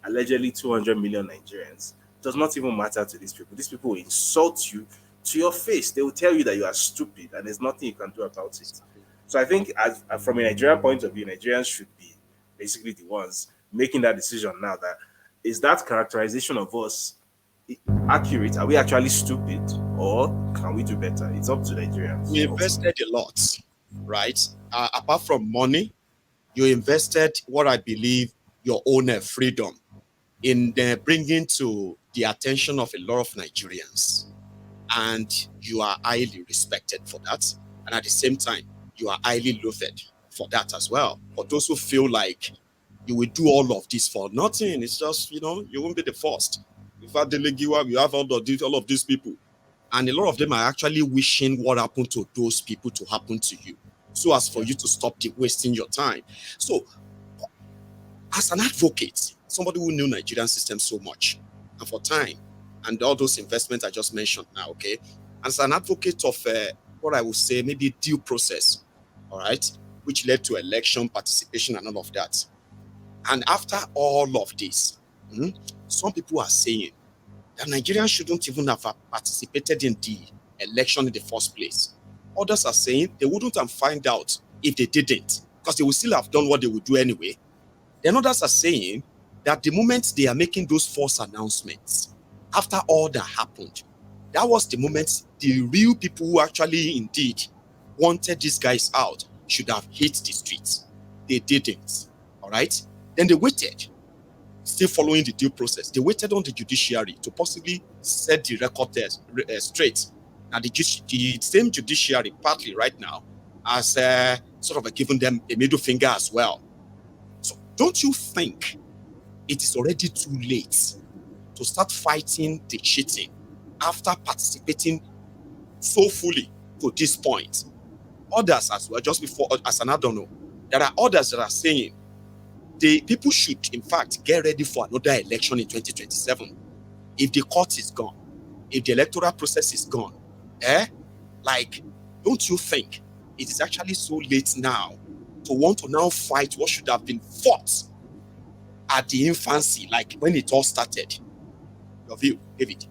allegedly 200 million Nigerians does not even matter to these people. These people will insult you to your face. They will tell you that you are stupid and there's nothing you can do about it. So I think from a Nigerian point of view, Nigerians should be basically the ones making that decision now. That is that characterization of us accurate? Are we actually stupid, or can we do better? It's up to Nigerians. We invested a lot, right? Apart from money, you invested what I believe your own freedom in bringing to the attention of a lot of Nigerians. And you are highly respected for that. And at the same time, you are highly loathed for that as well. For those who feel like you will do all of this for nothing, it's just, you won't be the first. In fact, we have all of these people. And a lot of them are actually wishing what happened to those people to happen to you, so as for you to stop wasting your time. So, as an advocate, somebody who knew Nigerian system so much, and for time, and all those investments I just mentioned now, okay? As an advocate of what I would say, maybe due process, all right, which led to election participation and all of that. And after all of this, some people are saying that Nigerians shouldn't even have participated in the election in the first place. Others are saying they wouldn't have found out if they didn't, because they would still have done what they would do anyway. Then others are saying that the moment they are making those false announcements, after all that happened, that was the moment the real people who actually indeed wanted these guys out should have hit the streets. They didn't. All right. Then they waited, still following the due process. They waited on the judiciary to possibly set the record straight. Now, the same judiciary, partly right now, has sort of given them a middle finger as well. So, don't you think it is already too late to start fighting the cheating after participating so fully to this point? Others as well, just before, as an add-on, there are others that are saying the people should, in fact, get ready for another election in 2027. If the court is gone, if the electoral process is gone, like, don't you think it is actually so late now to want to now fight what should have been fought at the infancy, like when it all started? Your view, David?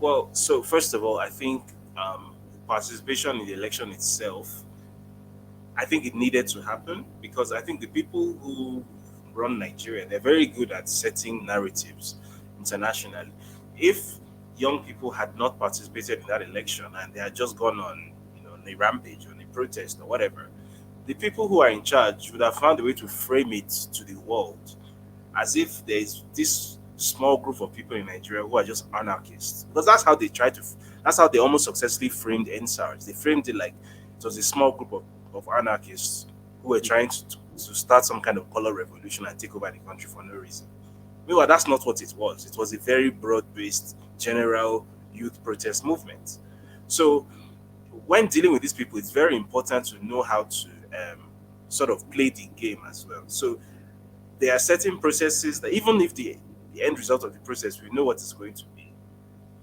Well, so first of all, I think participation in the election itself, I think it needed to happen because I think the people who run Nigeria, they're very good at setting narratives internationally. If young people had not participated in that election and they had just gone on, a rampage, on a protest or whatever, the people who are in charge would have found a way to frame it to the world as if there is this small group of people in Nigeria who are just anarchists. Because that's how they almost successfully framed NSARS. They framed it like it was a small group of anarchists who were trying to start some kind of color revolution and take over the country for no reason. Meanwhile, that's not what it was. It was a very broad-based, general youth protest movement. So when dealing with these people, it's very important to know how to sort of play the game as well. So there are certain processes that even if the end result of the process, we know what it's going to be.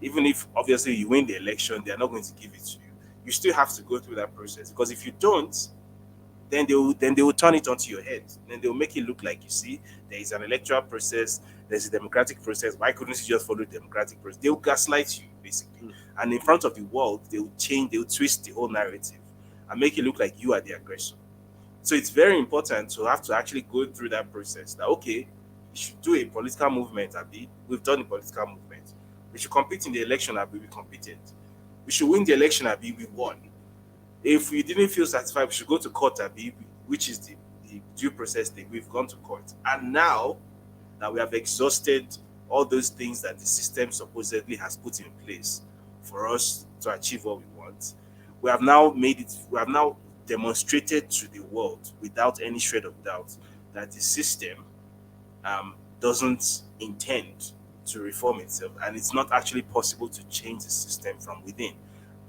Even if obviously you win the election, they're not going to give it to you. You still have to go through that process because if you don't, then they will turn it onto your head. Then they will make it look like, you see, there is an electoral process, there's a democratic process. Why couldn't you just follow the democratic process? They will gaslight you, basically. And in front of the world, they will twist the whole narrative and make it look like you are the aggressor. So it's very important to have to actually go through that process. That, okay, we should do a political movement, Abi. We've done a political movement. We should compete in the election, Abi. We competed. We should win the election, Abi. We won. If we didn't feel satisfied, we should go to court, Abi, which is the due process thing. We've gone to court. And now that we have exhausted all those things that the system supposedly has put in place for us to achieve what we want, we have now demonstrated to the world without any shred of doubt that the system doesn't intend to reform itself, and it's not actually possible to change the system from within.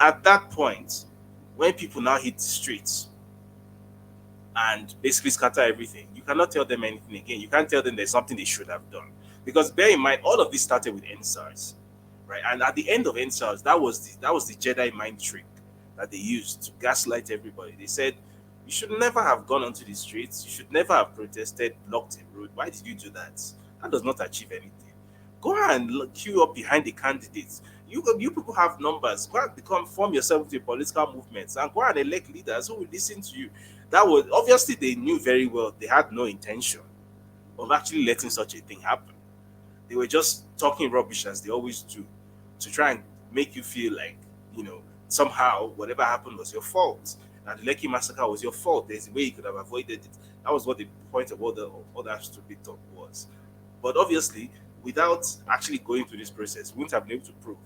At that point, when people now hit the streets and basically scatter everything, you cannot tell them anything again. You can't tell them there's something they should have done. Because bear in mind, all of this started with NSARS, right? And at the end of NSARS, that was the Jedi mind trick that they used to gaslight everybody. They said, you should never have gone onto the streets. You should never have protested, blocked a road. Why did you do that? That does not achieve anything. Go and queue up behind the candidates. You people have numbers. Go and form yourself into a political movement and go and elect leaders who will listen to you. That was obviously they knew very well they had no intention of actually letting such a thing happen. They were just talking rubbish as they always do to try and make you feel like, somehow whatever happened was your fault. That the Lekki massacre was your fault. There's a way you could have avoided it. That was what the point of all that stupid talk was. But obviously, without actually going through this process, we wouldn't have been able to prove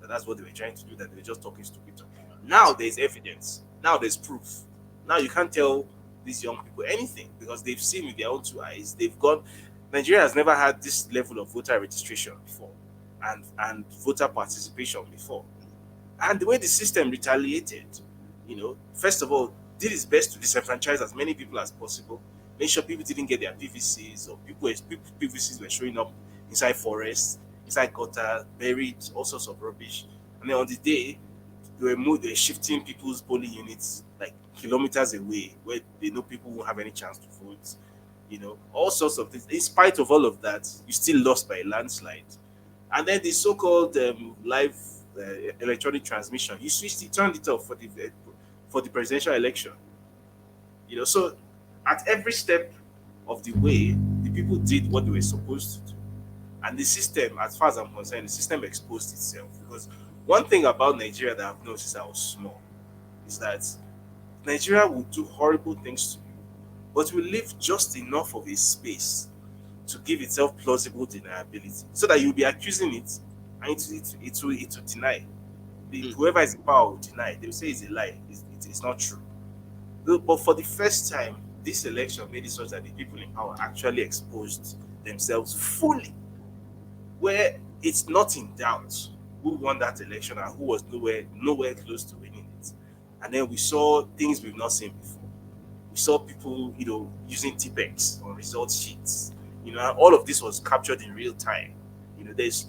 that that's what they were trying to do, that they were just talking stupid talk. Now there's evidence. Now there's proof. Now you can't tell these young people anything because they've seen with their own two eyes. Nigeria has never had this level of voter registration before and voter participation before. And the way the system retaliated, first of all, did its best to disenfranchise as many people as possible, make sure people didn't get their PVCs, or PVCs were showing up inside forests, inside gutter, buried, all sorts of rubbish. And then on the day, they were shifting people's polling units like kilometers away where they know people won't have any chance to vote. All sorts of things. In spite of all of that, you still lost by a landslide. And then the so-called live electronic transmission, you turned it off for the presidential election. So at every step of the way, the people did what they were supposed to do. And the system, as far as I'm concerned, the system exposed itself. Because one thing about Nigeria that I've noticed is how small. is that Nigeria will do horrible things to you, but will leave just enough of a space to give itself plausible deniability, so that you'll be accusing it, and it will deny. Whoever is in power will deny. They will say it's a lie. It's not true. But for the first time, this election made it such that the people in power actually exposed themselves fully, where it's not in doubt who won that election and who was nowhere close to winning it. And then we saw things we've not seen before. We saw people, using TPEX on result sheets. And all of this was captured in real time. There's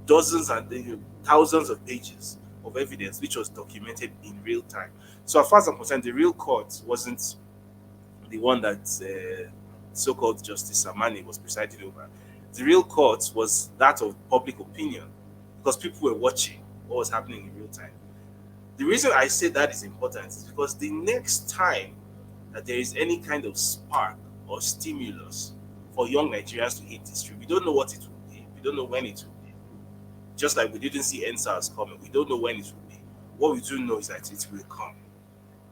dozens and thousands of pages of evidence which was documented in real time. So as far as I'm concerned, the real court wasn't the one that so-called Justice Samani was presiding over. The real court was that of public opinion, because people were watching what was happening in real time. The reason I say that is important is because the next time that there is any kind of spark or stimulus for young Nigerians to hit history, we don't know what it will be. We don't know when it will be. Just like we didn't see NSAS coming, we don't know when it will be. What we do know is that it will come.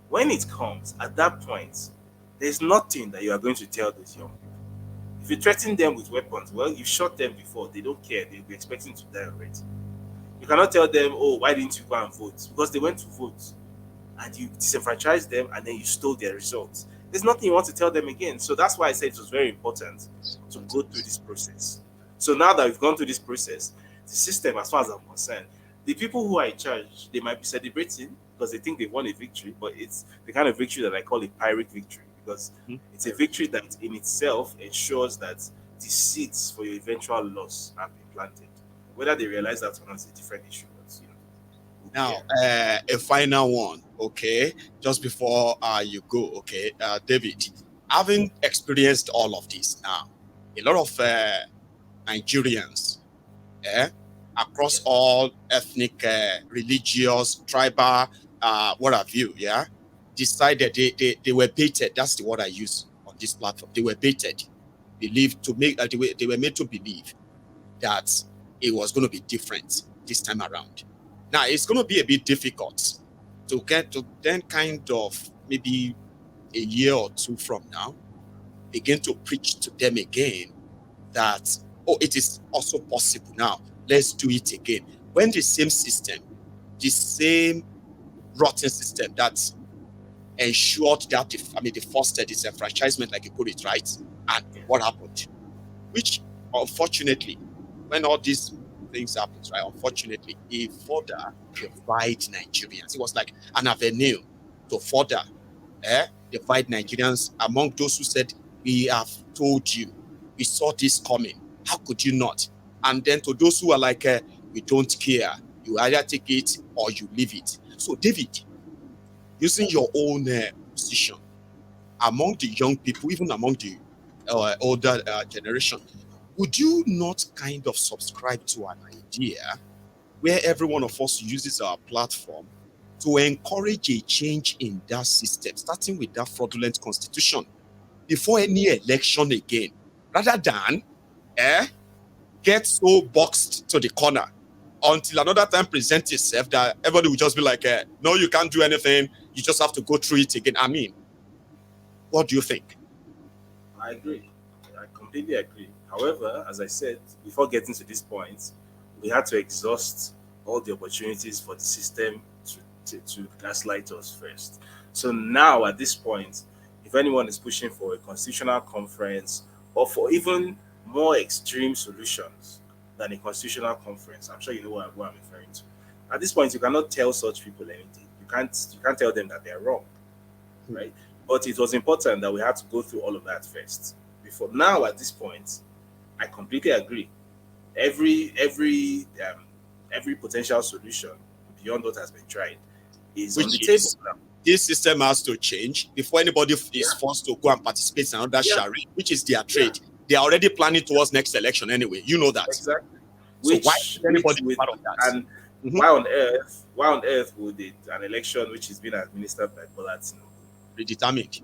When it comes, at that point, there's nothing that you are going to tell those young people. If you threaten them with weapons, well, you've shot them before. They don't care. They'll be expecting to die already. You cannot tell them, oh, why didn't you go and vote? Because they went to vote. And you disenfranchised them, and then you stole their results. There's nothing you want to tell them again. So that's why I said it was very important to go through this process. So now that we've gone through this process, the system, as far as I'm concerned, the people who are in charge, they might be celebrating because they think they've won a victory, but it's the kind of victory that I call a Pyrrhic victory, because it's a victory that in itself ensures that the seeds for your eventual loss have been planted. Whether they realize that or not is a different issue. But, now, a final one, okay? Just before you go, okay, David, having experienced all of this now, a lot of Nigerians, across all ethnic, religious, tribal, what have you, decided they were baited. That's the word I use on this platform. They were baited, believed to make they were made to believe that it was going to be different this time around. Now it's going to be a bit difficult to get to then kind of maybe a year or two from now begin to preach to them again that, oh, it is also possible now. Let's do it again. When the same system, the same rotten system that ensured that they fostered disenfranchisement, like you put it, right? And what happened? Which, unfortunately, when all these things happen, right? Unfortunately, it further divide Nigerians. It was like an avenue to further divide Nigerians among those who said, we have told you, we saw this coming. How could you not? And then to those who are like, we don't care. You either take it or you leave it. So, David, using your own position among the young people, even among the older generation, would you not kind of subscribe to an idea where every one of us uses our platform to encourage a change in that system, starting with that fraudulent constitution, before any election again, rather than get so boxed to the corner until another time presents itself that everybody will just be like, no, you can't do anything. You just have to go through it again. I mean, what do you think? I agree. I completely agree. However, as I said, before getting to this point, we had to exhaust all the opportunities for the system to gaslight us first. So now, at this point, if anyone is pushing for a constitutional conference or for even more extreme solutions than a constitutional conference, I'm sure you know what I'm referring to. At this point, you cannot tell such people anything. You can't tell them that they're wrong, right? But it was important that we had to go through all of that first. Before now, at this point, I completely agree. Every potential solution beyond what has been tried is on the table now. This system has to change before anybody is forced to go and participate in another charade, which is their trade. They are already planning towards next election anyway. You know that. Exactly. So why should anybody be part of that? And why on earth would an election which is being administered by Bola Tinubu predetermined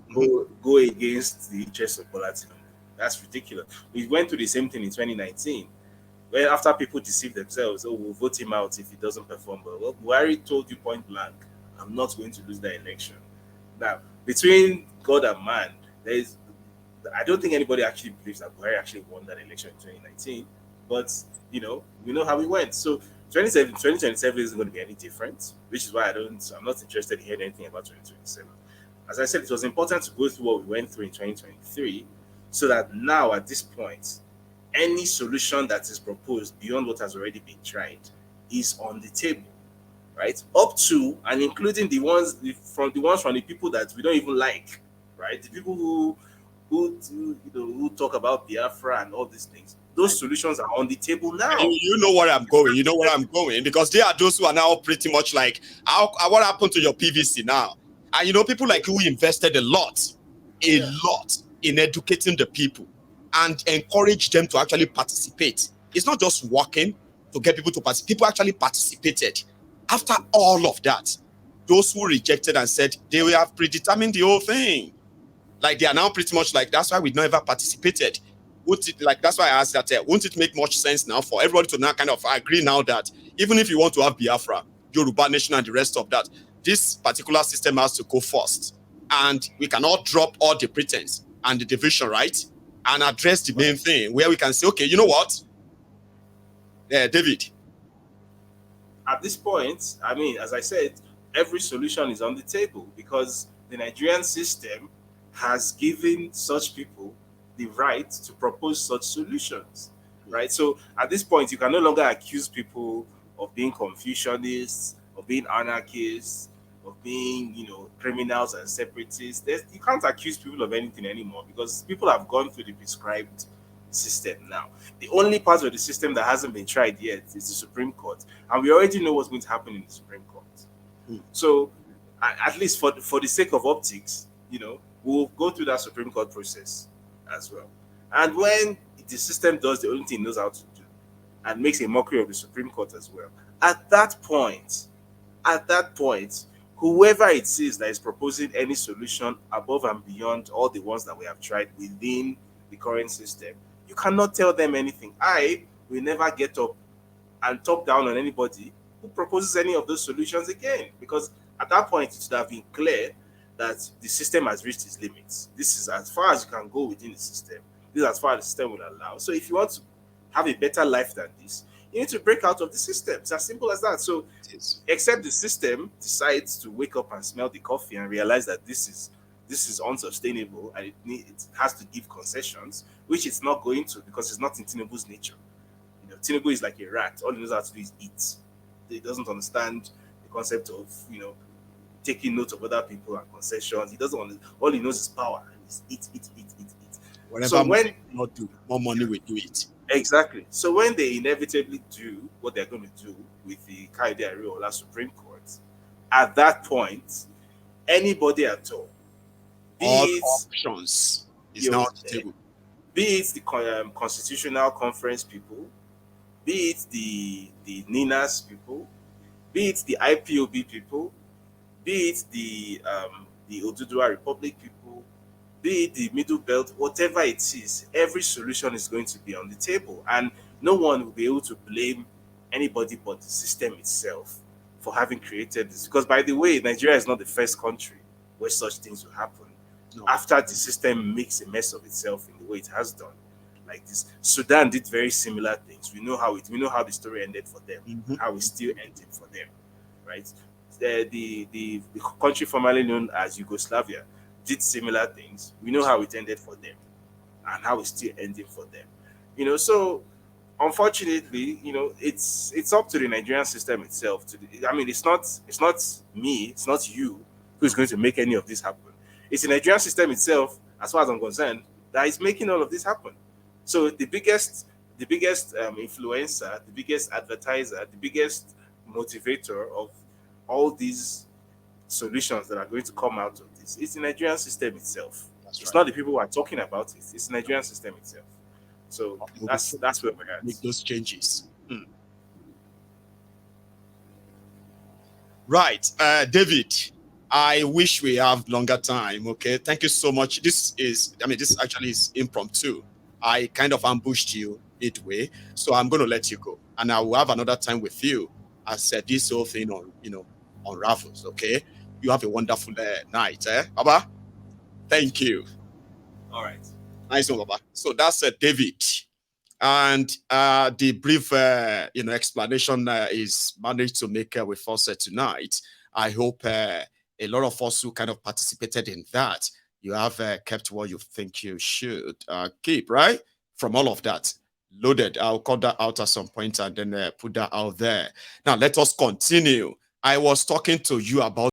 go against the interests of Bola Tinubu? That's ridiculous. We went through the same thing in 2019, where after people deceived themselves, oh, we'll vote him out if he doesn't perform well. Well, Buhari told you point blank, I'm I'm not going to lose that election. Now, between God and man, I don't think anybody actually believes that Buhari actually won that election in 2019. But, we know how it went. So 2027 isn't going to be any different, which is why I'm not interested in hearing anything about 2027. As I said, it was important to go through what we went through in 2023 so that now at this point, any solution that is proposed beyond what has already been tried is on the table, right? Up to and including the ones from the people that we don't even like, right? The people who talk about Biafra and all these things. Those solutions are on the table now. You know where I'm going. You know where I'm going because they are those who are now pretty much like, what happened to your PVC now? And people like you invested a lot in educating the people and encourage them to actually participate. It's not just working to get people to participate. People actually participated. After all of that, those who rejected and said they will have predetermined the whole thing. Like they are now pretty much like, that's why we never participated. That's why I asked that, won't it make much sense now for everybody to now kind of agree now that even if you want to have Biafra, Yoruba Nation and the rest of that, this particular system has to go first. And we cannot drop all the pretense and the division, right? And address the main thing where we can say, okay, you know what? David. At this point, I mean, as I said, every solution is on the table because the Nigerian system has given such people the right to propose such solutions, right? So at this point, you can no longer accuse people of being Confucianists, of being anarchists, of being, criminals and separatists. You can't accuse people of anything anymore because people have gone through the prescribed system now. The only part of the system that hasn't been tried yet is the Supreme Court, and we already know what's going to happen in the Supreme Court. So, at least for the sake of optics, we'll go through that Supreme Court process as well. And when the system does the only thing it knows how to do and makes a mockery of the Supreme Court as well, at that point, whoever it is that is proposing any solution above and beyond all the ones that we have tried within the current system, you cannot tell them anything. I will never get up and talk down on anybody who proposes any of those solutions again, because at that point it should have been clear that the system has reached its limits. This is as far as you can go within the system. This is as far as the system will allow. So if you want to have a better life than this, you need to break out of the system. It's as simple as that. So except the system decides to wake up and smell the coffee and realize that this is unsustainable and it has to give concessions, which it's not going to because it's not in Tinubu's nature. Tinubu is like a rat. All he knows how to do is eat. He doesn't understand the concept of, taking note of other people and concessions. He doesn't want. All he knows is power. It's eat. Whatever so when not do, more money will do it. Exactly. So when they inevitably do what they're going to do with the Kayode Ariola Supreme Court, at that point, anybody at all, all options is now on the table. Be it the Constitutional Conference people, be it the NINAS people, be it the IPOB people, be it the Oduduwa Republic people, be it the Middle Belt, whatever it is, every solution is going to be on the table. And no one will be able to blame anybody but the system itself for having created this. Because, by the way, Nigeria is not the first country where such things will happen. No. After the system makes a mess of itself in the way it has done. Like this, Sudan did very similar things. We know how the story ended for them, how it still ended for them, right? The country formerly known as Yugoslavia did similar things. We know how it ended for them and how it's still ending for them. So unfortunately, it's up to the Nigerian system itself it's not me, it's not you who's going to make any of this happen. It's the Nigerian system itself, as far as I'm concerned, that is making all of this happen. So the biggest influencer, the biggest advertiser, the biggest motivator of all these solutions that are going to come out of this is the Nigerian system itself. It's not the people who are talking about it. It's the Nigerian system itself. So that's where we're at. Make those changes. Right, David. I wish we have longer time. Okay, thank you so much. This actually is impromptu. I kind of ambushed you midway, so I'm going to let you go, and I will have another time with you as this whole thing unravels. Okay, You have a wonderful night, Baba. Thank you. All right. Nice one, Baba. So that's David. And the brief explanation is managed to make with us tonight. I hope a lot of us who kind of participated in that, you have kept what you think you should keep, right? From all of that. Loaded. I'll cut that out at some point and then put that out there. Now, let us continue. I was talking to you about